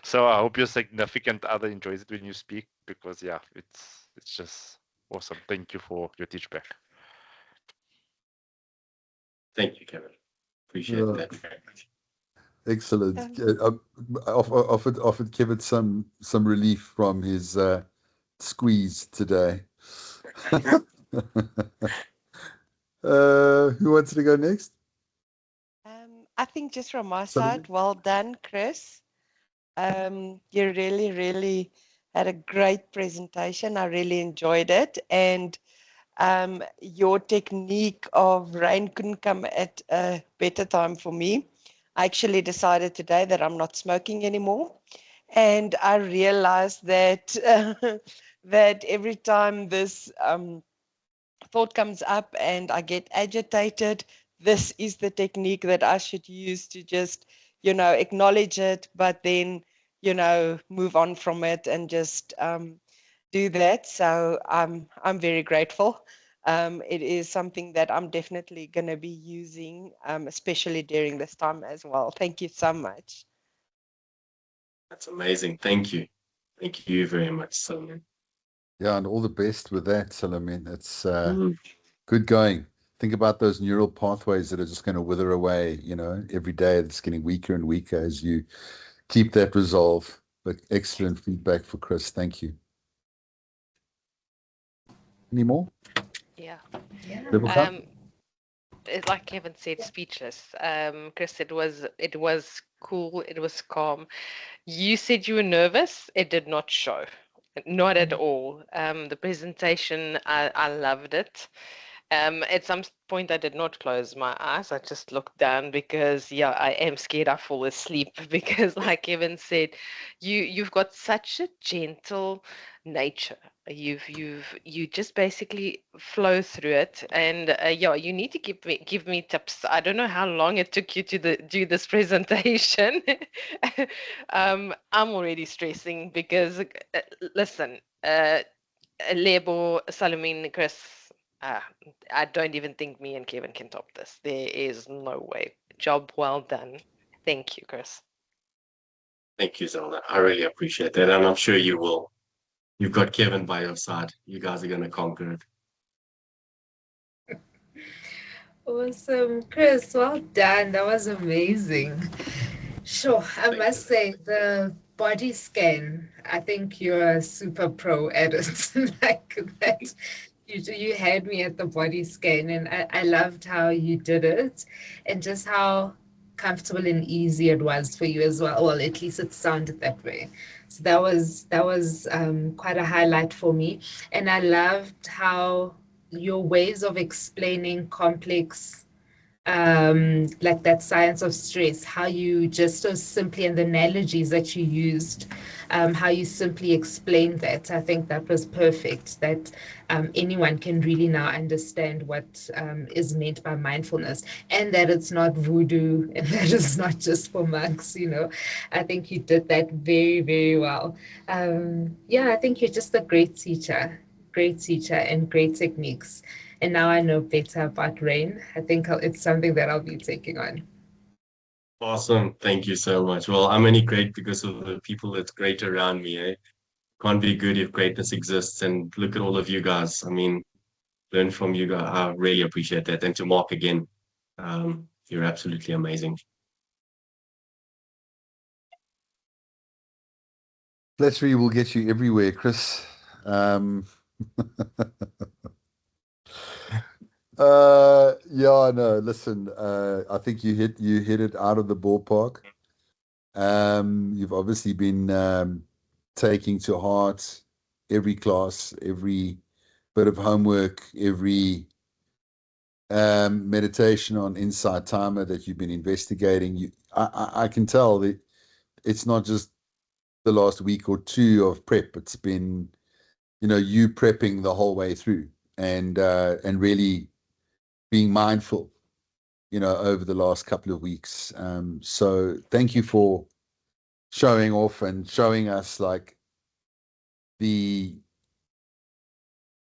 So I hope your significant other enjoys it when you speak, because yeah, it's just awesome. Thank you for your teach back. Thank you, Kevin. Appreciate Yeah. that very much. Excellent. Offered Kevin some relief from his squeeze today. Who wants to go next? I think just from my Solomon? side, well done, Chris. You really, really had a great presentation. I really enjoyed it. And your technique of rain couldn't come at a better time for me. I actually decided today that I'm not smoking anymore. And I realized that that every time this thought comes up and I get agitated, this is the technique that I should use to just, acknowledge it, but then, move on from it and just do that. So I'm very grateful. It is something that I'm definitely going to be using, especially during this time as well. Thank you so much. That's amazing. Thank you. Thank you very much, Solomon. Yeah, and all the best with that, Solomon. It's good going. Think about those neural pathways that are just going to wither away, every day. It's getting weaker and weaker as you keep that resolve. But excellent feedback for Chris. Thank you. Any more? Yeah. Level up? Like Kevin said, speechless. Chris, it was cool. It was calm. You said you were nervous. It did not show, not at all. The presentation, I loved it. At some point, I did not close my eyes. I just looked down because, yeah, I am scared I fall asleep because, like Kevin said, you've got such a gentle nature. You just basically flow through it, and yeah, you need to give me tips. I don't know how long it took you to do this presentation. I'm already stressing because listen, Lebo, Salamine, Chris. I don't even think me and Kevin can top this. There is no way. Job well done. Thank you, Chris. Thank you, Zelda. I really appreciate that. And I'm sure you will. You've got Kevin by your side. You guys are going to conquer it. Awesome. Chris, well done. That was amazing. Sure, I must say the body scan, I think you're a super pro at it. Like that. You had me at the body scan, and I loved how you did it and just how comfortable and easy it was for you as well. Well, at least it sounded that way. So that was quite a highlight for me. And I loved how your ways of explaining complex like that science of stress, how you just so simply, and the analogies that you used, how you simply explained that. I think that was perfect, that anyone can really now understand what is meant by mindfulness, and that it's not voodoo, and that it's not just for monks. I think you did that very, very well. Yeah, I think you're just a great teacher and great techniques. And now I know better about rain. I think it's something that I'll be taking on. Awesome. Thank you so much. Well, I'm only great because of the people that's great around me. Can't be good if greatness exists. And look at all of you guys. I mean, learn from you guys. I really appreciate that. And to Mark again, you're absolutely amazing. Flattery will get you everywhere, Chris. Yeah, no, listen, I think you hit it out of the ballpark. You've obviously been taking to heart every class, every bit of homework, every meditation on Insight Timer that you've been investigating. I can tell that it's not just the last week or two of prep. It's been, you prepping the whole way through and really being mindful, over the last couple of weeks. So thank you for showing off and showing us like the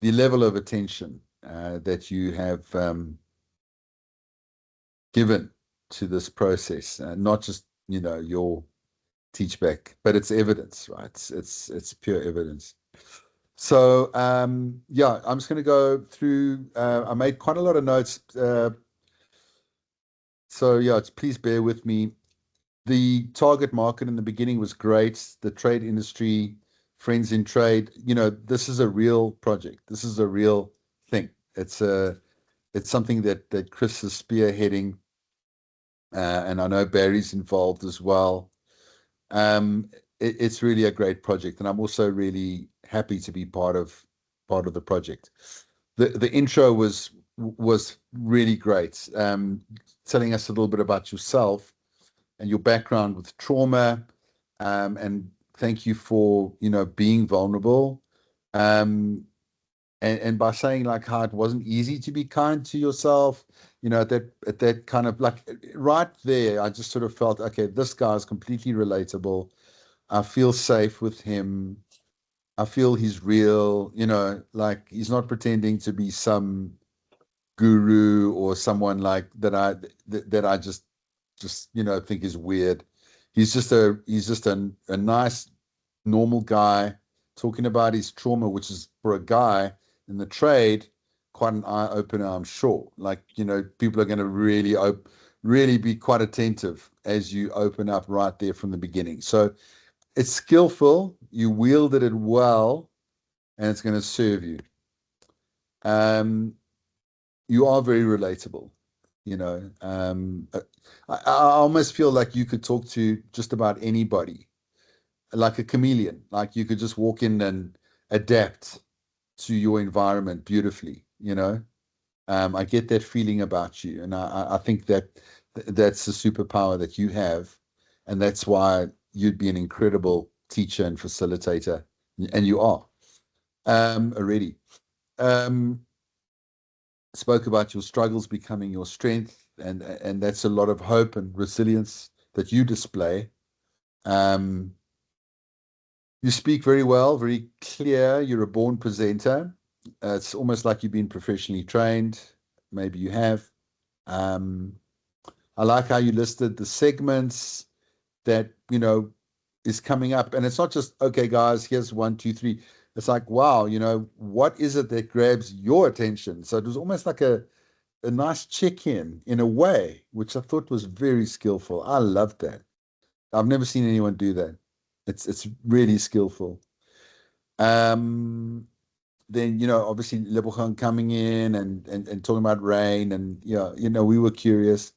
level of attention that you have given to this process, not just your teach back, but it's evidence, right? It's pure evidence. So yeah, I'm just going to go through. I made quite a lot of notes. So yeah, please bear with me. The target market in the beginning was great. The trade industry, friends in trade. This is a real project. This is a real thing. It's something that Chris is spearheading, and I know Barry's involved as well. It's really a great project, and I'm also really happy to be part of the project. The intro was really great, telling us a little bit about yourself and your background with trauma, and thank you for being vulnerable, and by saying like how it wasn't easy to be kind to yourself, at that kind of like right there, I just sort of felt, okay, this guy is completely relatable. I feel safe with him. I feel he's real, like he's not pretending to be some guru or someone like that I just think is weird. He's just a nice normal guy talking about his trauma, which is for a guy in the trade quite an eye opener, I'm sure. Like, people are going to really be quite attentive as you open up right there from the beginning. So it's skillful, you wielded it well, and it's going to serve you. You are very relatable. I almost feel like you could talk to just about anybody, like a chameleon. Like you could just walk in and adapt to your environment beautifully. I get that feeling about you, and I think that's the superpower that you have, and that's why you'd be an incredible teacher and facilitator, and you are already. Spoke about your struggles becoming your strength, and that's a lot of hope and resilience that you display. You speak very well, very clear. You're a born presenter. It's almost like you've been professionally trained. Maybe you have. I like how you listed the segments that is coming up, and it's not just, okay guys, here's 1, 2, 3. It's like, wow, what is it that grabs your attention? So it was almost like a nice check-in in a way, which I thought was very skillful. I loved that. I've never seen anyone do that. It's really skillful. Then obviously Lebogang coming in and talking about rain, and we were curious.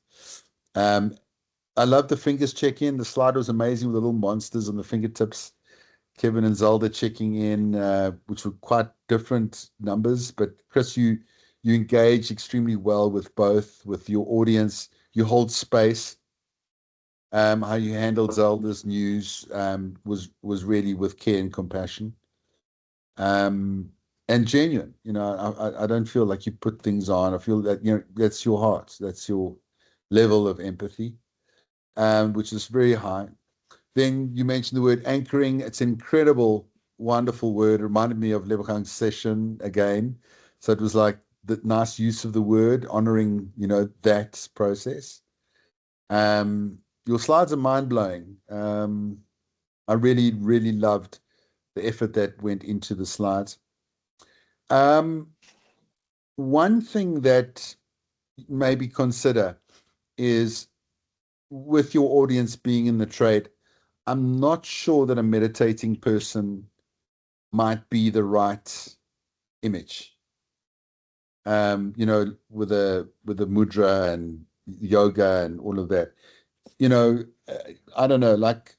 I love the fingers check-in. The slide was amazing with the little monsters on the fingertips. Kevin and Zelda checking in, which were quite different numbers. But Chris, you engage extremely well with both, with your audience. You hold space. How you handled Zelda's news was really with care and compassion, and genuine. I don't feel like you put things on. I feel that that's your heart. That's your level of empathy, which is very high. Then you mentioned the word anchoring. It's an incredible, wonderful word. It reminded me of Lebogang's session again. So it was like the nice use of the word, honoring, that process. Your slides are mind-blowing. I really, really loved the effort that went into the slides. one thing that maybe consider is, with your audience being in the trade, I'm not sure that a meditating person might be the right image. With the mudra and yoga and all of that. I don't know, like,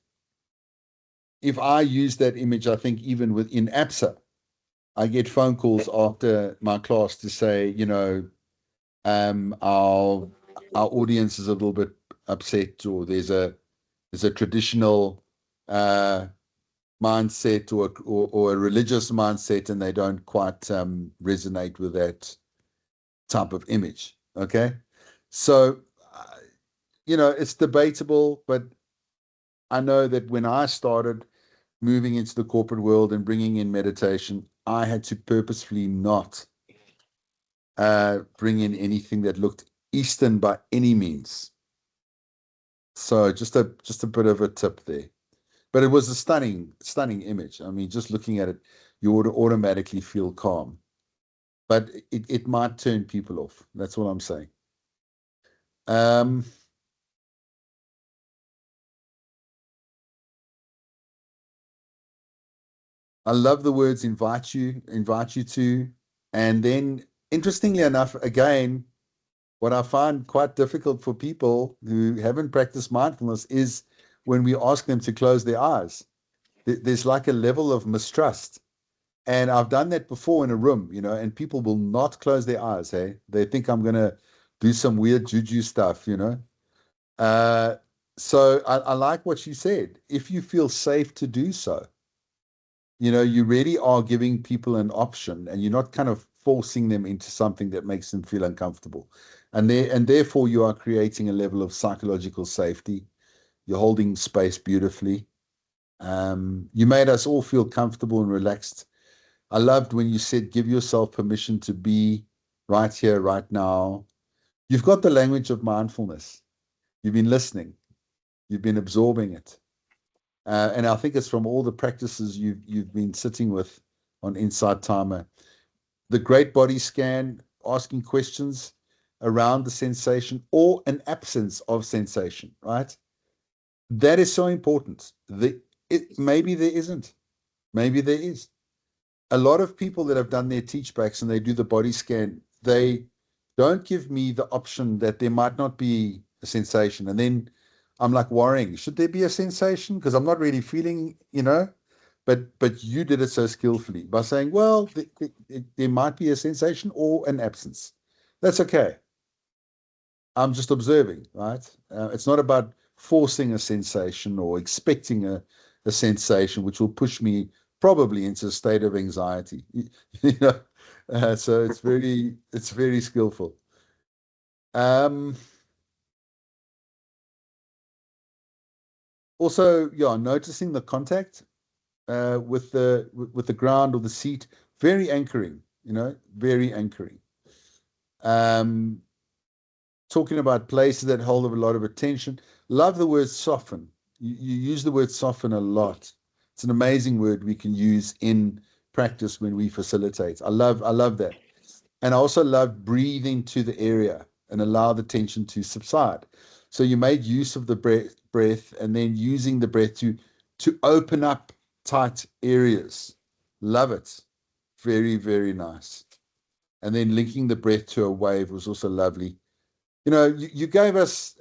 if I use that image, I think even within APSA, I get phone calls after my class to say, our audience is a little bit upset, or there's a traditional mindset or a religious mindset, and they don't quite resonate with that type of image. Okay, so it's debatable, but I know that when I started moving into the corporate world and bringing in meditation, I had to purposefully not bring in anything that looked Eastern by any means. So just a bit of a tip there. But it was a stunning image. I mean, just looking at it, you would automatically feel calm. But it might turn people off. That's what I'm saying. I love the words invite you to. And then, interestingly enough, again, what I find quite difficult for people who haven't practiced mindfulness is when we ask them to close their eyes. There's like a level of mistrust. And I've done that before in a room, and people will not close their eyes. Hey, they think I'm going to do some weird juju stuff, So I like what you said. If you feel safe to do so, you really are giving people an option, and you're not kind of forcing them into something that makes them feel uncomfortable. And therefore you are creating a level of psychological safety. You're holding space beautifully. You made us all feel comfortable and relaxed. I loved when you said, give yourself permission to be right here, right now. You've got the language of mindfulness. You've been listening. You've been absorbing it. And I think it's from all the practices you've been sitting with on Insight Timer. The great body scan, asking questions around the sensation or an absence of sensation, right? That is so important. Maybe there isn't. Maybe there is. A lot of people that have done their teach backs and they do the body scan, they don't give me the option that there might not be a sensation. And then I'm like worrying, should there be a sensation? Because I'm not really feeling, but you did it so skillfully by saying, well, there might be a sensation or an absence. That's okay. I'm just observing, right? It's not about forcing a sensation or expecting a sensation, which will push me probably into a state of anxiety. So it's very skillful. Also, noticing the contact with the ground or the seat, very anchoring, very anchoring. Talking about places that hold a lot of attention. Love the word soften. You use the word soften a lot. It's an amazing word we can use in practice when we facilitate. I love that. And I also love breathing to the area and allow the tension to subside. So you made use of the breath and then using the breath to open up tight areas. Love it. Very, very nice. And then linking the breath to a wave was also lovely. You gave us,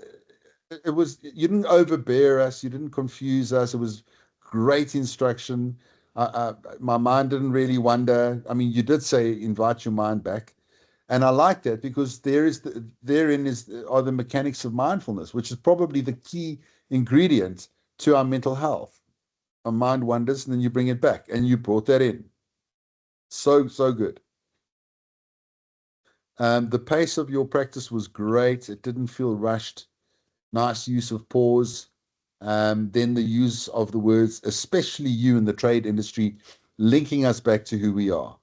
you didn't overbear us, you didn't confuse us. It was great instruction. My mind didn't really wander. I mean, you did say invite your mind back. And I like that because therein are the mechanics of mindfulness, which is probably the key ingredient to our mental health. Our mind wanders and then you bring it back, and you brought that in. So good. The pace of your practice was great. It didn't feel rushed. Nice use of pause. Then the use of the words, especially you in the trade industry, linking us back to who we are.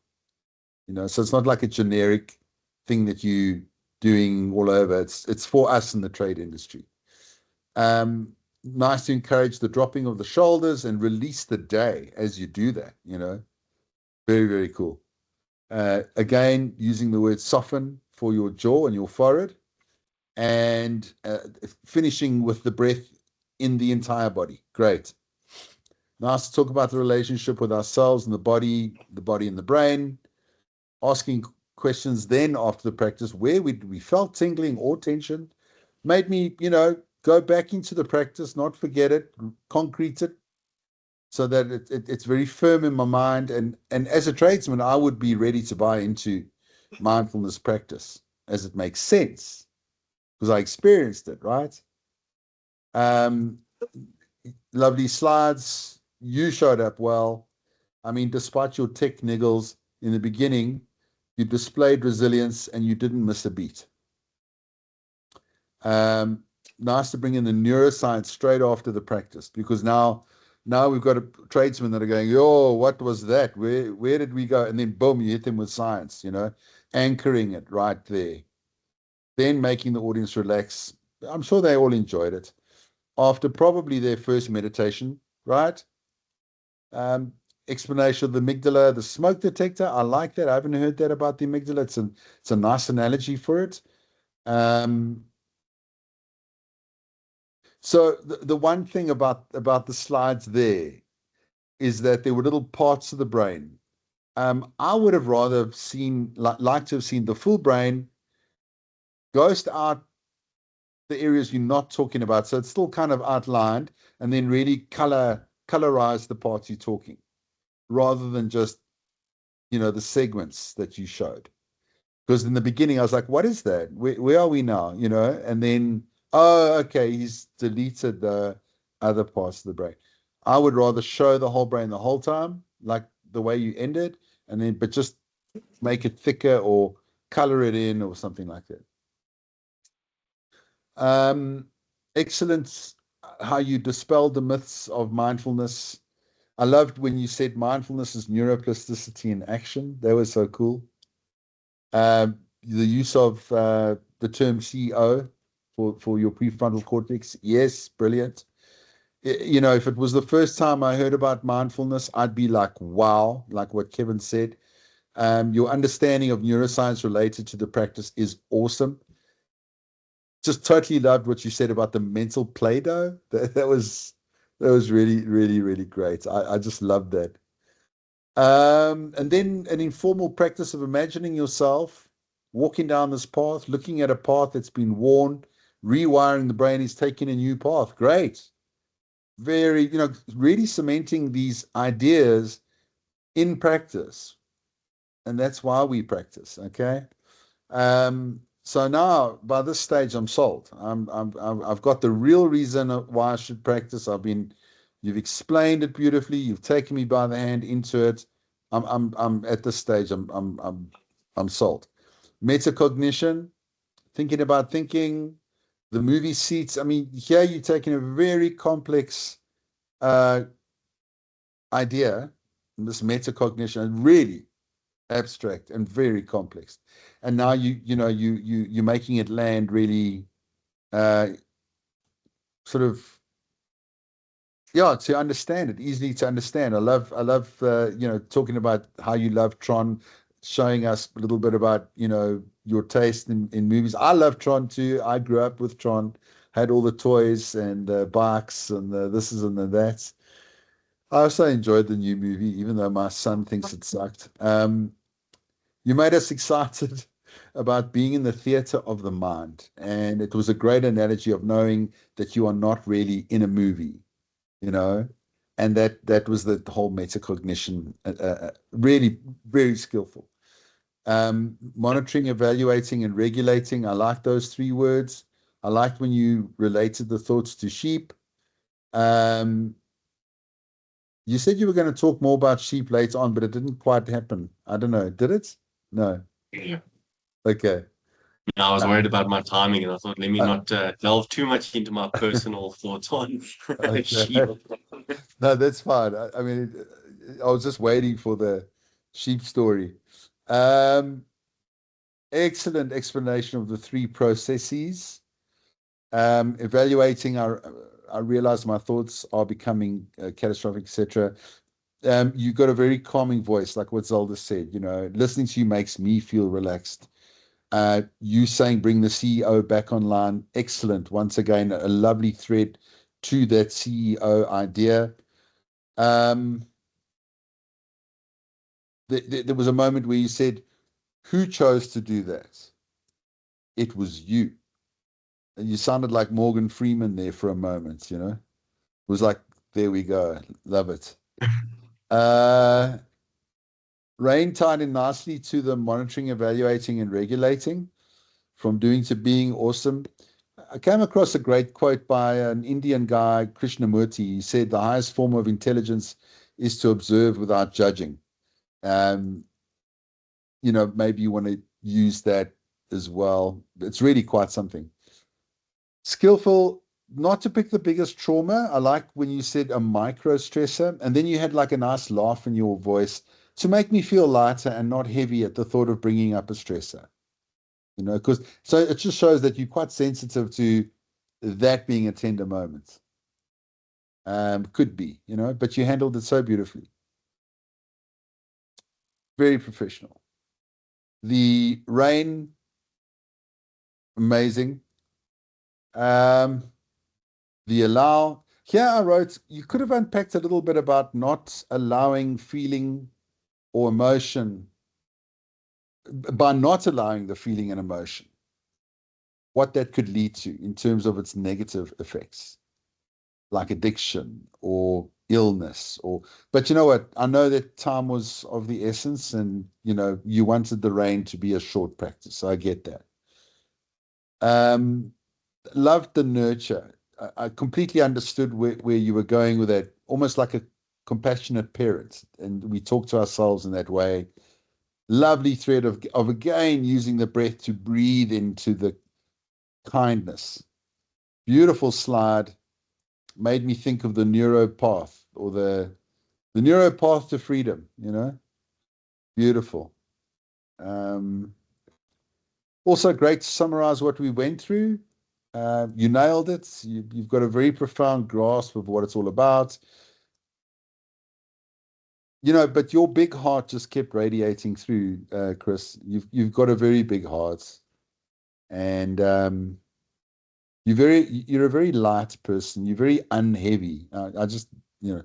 So it's not like a generic thing that you doing all over. It's for us in the trade industry. Nice to encourage the dropping of the shoulders and release the day as you do that. Very, very cool. Again, using the word soften for your jaw and your forehead, and finishing with the breath in the entire body. Great. Nice to talk about the relationship with ourselves and the body and the brain. Asking questions then after the practice, where we felt tingling or tension, made me, go back into the practice, not forget it, concrete it, so that it's very firm in my mind. And as a tradesman, I would be ready to buy into mindfulness practice as it makes sense, because I experienced it, right? Lovely slides. You showed up well. I mean, despite your tech niggles in the beginning, you displayed resilience and you didn't miss a beat. Nice to bring in the neuroscience straight after the practice, because now we've got tradesmen that are going, "Yo, what was that? Where did we go?" And then boom, you hit them with science, anchoring it right there. Then making the audience relax. I'm sure they all enjoyed it. After probably their first meditation, right? Explanation of the amygdala, the smoke detector. I like that. I haven't heard that about the amygdala. It's a nice analogy for it. So the one thing about the slides there is that there were little parts of the brain. I would have rather liked to have seen the full brain, ghost out the areas you're not talking about, so it's still kind of outlined, and then really colorize the parts you're talking, rather than just the segments that you showed. Because in the beginning I was like, what is that? Where are we now? And then, oh, okay, he's deleted the other parts of the brain. I would rather show the whole brain the whole time, like the way you ended, but just make it thicker or color it in or something like that. Excellent how you dispelled the myths of mindfulness. I loved when you said mindfulness is neuroplasticity in action. That was so cool. The use of the term CEO for your prefrontal cortex. Yes, brilliant. If it was the first time I heard about mindfulness, I'd be like, wow, like what Kevin said. Your understanding of neuroscience related to the practice is awesome. Just totally loved what you said about the mental Play-Doh. That was really, really, really great. I just loved that. And then an informal practice of imagining yourself walking down this path, looking at a path that's been worn, rewiring the brain is taking a new path. Great. Very, really cementing these ideas in practice. And that's why we practice. Okay. So now by this stage, I'm sold. I've got the real reason why I should practice. You've explained it beautifully. You've taken me by the hand into it. I'm at this stage. I'm sold. Metacognition, thinking about thinking, the movie seats. I mean, here you're taking a very complex idea, this metacognition, really abstract and very complex, and now you're making it land really sort of to understand it, easily to understand. I love talking about how you love Tron, showing us a little bit about your taste in movies. I love Tron too. I grew up with Tron, had all the toys and the bikes and the thises and the that's. I also enjoyed the new movie, even though my son thinks it sucked. You made us excited about being in the theater of the mind. And it was a great analogy of knowing that you are not really in a movie, and that was the whole metacognition, really very skillful. Monitoring, evaluating, and regulating. I like those 3 words. I liked when you related the thoughts to sheep. You said you were going to talk more about sheep later on, but it didn't quite happen. I don't know. Did it? No. Yeah. Okay. I was worried about my timing, and I thought, let me not delve too much into my personal thoughts on sheep. No, that's fine. I mean, I was just waiting for the sheep story. Excellent explanation of the 3 processes. Evaluating, I realize my thoughts are becoming catastrophic, etc. You've got a very calming voice, like what Zelda said. You know, listening to you makes me feel relaxed. You saying bring the CEO back online, excellent. Once again, a lovely thread to that CEO idea. There was a moment where you said, who chose to do that? It was you. And you sounded like Morgan Freeman there for a moment, you know. It was like, there we go. Love it. Rain tied in nicely to the monitoring, evaluating, and regulating. From doing to being awesome. I came across a great quote by an Indian guy, Krishnamurti. He said, the highest form of intelligence is to observe without judging. You know, maybe you want to use that as well. It's really quite something. Skillful, not to pick the biggest trauma. I like when you said a micro stressor, and then you had like a nice laugh in your voice to make me feel lighter and not heavy at the thought of bringing up a stressor. You know, because so it just shows that you're quite sensitive to that being a tender moment. Could be, you know, but you handled it so beautifully. Very professional. The rain, amazing. The allow. Here I wrote, you could have unpacked a little bit about not allowing feeling or emotion, by not allowing the feeling and emotion, what that could lead to in terms of its negative effects, like addiction or illness. But you know what? I know that time was of the essence, and you know, you wanted the rain to be a short practice. So I get that. Loved the nurture. I completely understood where you were going with that, almost like a compassionate parent. And we talk to ourselves in that way. Lovely thread of again using the breath to breathe into the kindness. Beautiful slide. Made me think of the neuro path, or the neuro path to freedom, you know. Beautiful. Also great to summarize what we went through. You nailed it. You've got a very profound grasp of what it's all about. You know, but your big heart just kept radiating through, Chris. You've got a very big heart, and you're a very light person. You're very unheavy. I just, you know,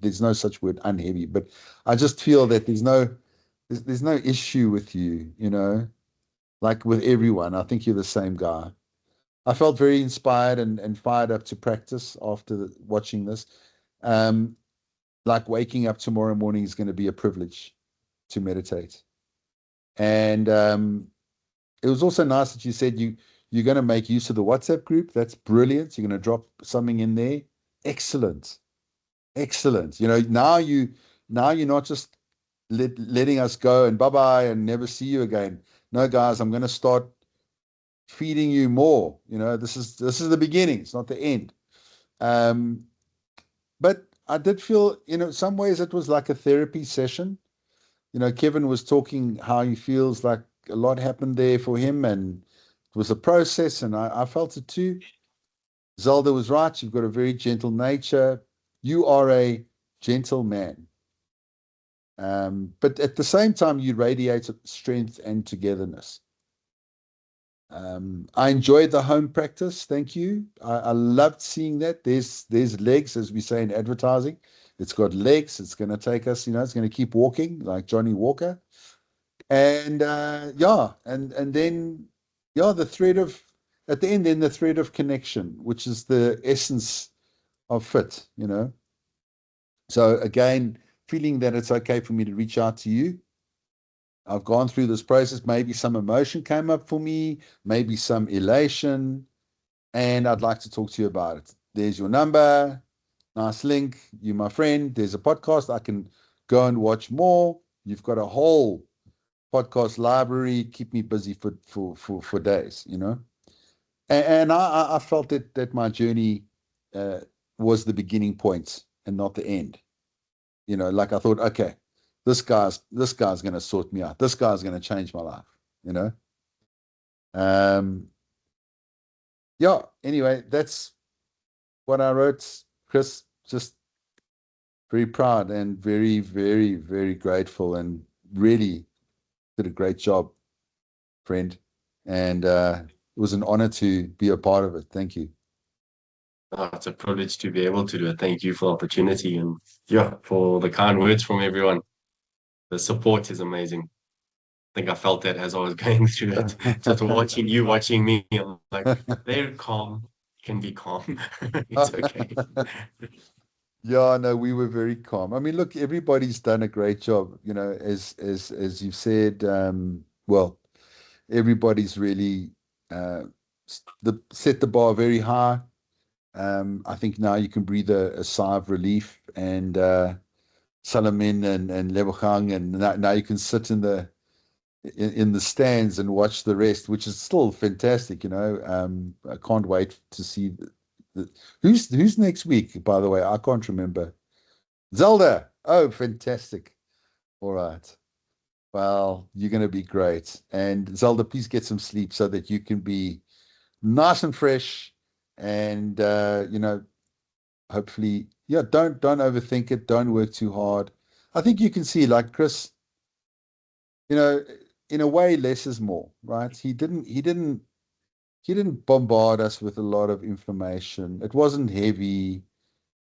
there's no such word, unheavy, but I just feel that there's no issue with you, you know, like with everyone. I think you're the same guy. I felt very inspired and fired up to practice after watching this. Like waking up tomorrow morning is going to be a privilege to meditate. And it was also nice that you said you're going to make use of the WhatsApp group. That's brilliant. You're going to drop something in there. Excellent. Excellent. You know, now you're not just letting us go and bye-bye and never see you again. No, guys, I'm going to start feeding you more. You know, this is the beginning. It's not the end. But I did feel, you know, in some ways it was like a therapy session. You know, Kevin was talking how he feels like a lot happened there for him, and it was a process, and I felt it too. Zelda was right. You've got a very gentle nature. You are a gentle man. But at the same time, you radiate strength and togetherness. I enjoyed the home practice. Thank you. I loved seeing that. There's legs, as we say in advertising. It's got legs. It's going to take us, you know, it's going to keep walking like Johnny Walker. And yeah, and then yeah, the thread of at the end, then the thread of connection, which is the essence of fit, you know. So again, feeling that it's okay for me to reach out to you. I've gone through this process. Maybe some emotion came up for me, maybe some elation, and I'd like to talk to you about it. There's your number. Nice link. You, my friend. There's a podcast. I can go and watch more. You've got a whole podcast library. Keep me busy for days, you know. And I felt that my journey was the beginning point and not the end. You know, like I thought, okay, this guy's going to sort me out. This guy's going to change my life, you know. Yeah, anyway, that's what I wrote, Chris. Just very proud and very, very, very grateful, and really did a great job, friend. And it was an honor to be a part of it. Thank you. Oh, it's a privilege to be able to do it. Thank you for the opportunity and yeah, for the kind words from everyone. The support is amazing. I think I felt that as I was going through it. Just watching you, watching me, I'm like, they're calm, can be calm. It's okay. Yeah, no, we were very calm. I mean, look, everybody's done a great job, as you've said. Well, everybody's really set the bar very high. I think now you can breathe a sigh of relief, and Salamin and Lebogang, and now you can sit in the stands and watch the rest, which is still fantastic. I can't wait to see who's next week. By the way, I can't remember. Zelda. Oh, fantastic. All right. Well, you're going to be great. And Zelda, please get some sleep so that you can be nice and fresh. And hopefully, yeah, don't overthink it. Don't work too hard. I think you can see, like Chris, in a way, less is more, right? He didn't bombard us with a lot of information. It wasn't heavy.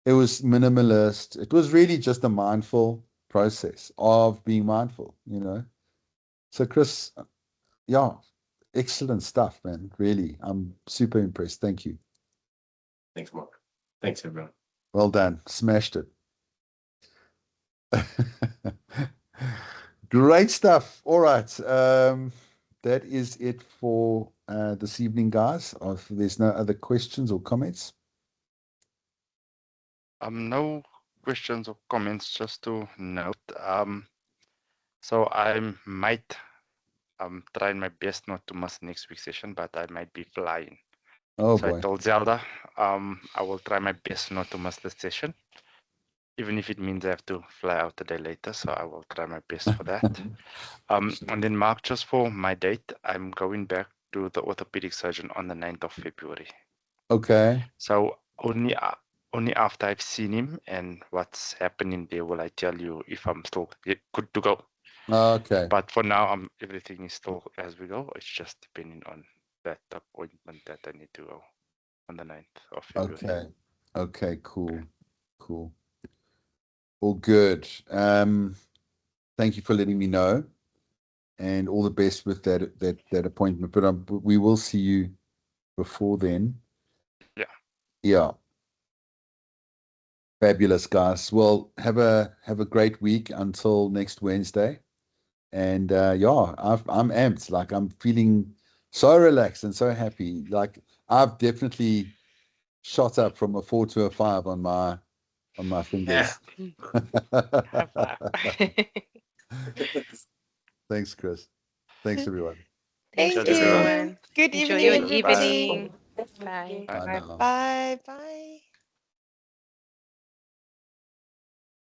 It was minimalist. It was really just a mindful process of being mindful. So Chris, yeah, excellent stuff, man. Really, I'm super impressed. Thank you. Thanks, Mark. Thanks, everyone. Well done. Smashed it. Great stuff. All right. That is it for this evening, guys. If there's no other questions or comments. No questions or comments, just to note. So I might try my best not to miss next week's session, but I might be flying. Oh So I boy. told Zelda, I will try my best not to miss the session, even if it means I have to fly out a day later. So I will try my best for that. And then Mark, just for my date, I'm going back to the orthopedic surgeon on the 9th of February. Okay. So only after I've seen him and what's happening there will I tell you if I'm still good to go. Okay. But for now, everything is still as we go. It's just depending on that appointment that I need to go on the 9th of February. Okay. Okay. Cool. Cool. All good. Thank you for letting me know, and all the best with that appointment. But we will see you before then. Yeah. Yeah. Fabulous, guys. Well, have a great week until next Wednesday. And yeah, I'm amped. Like, I'm feeling so relaxed and so happy. Like, I've definitely shot up from a 4 to a 5 on my fingers. High five. Thanks, Chris. Thanks, everyone. Thanks, Thank Cheers, everyone. you. everyone. Good Enjoy evening, your everybody. evening. Bye. Bye now. Bye. Bye.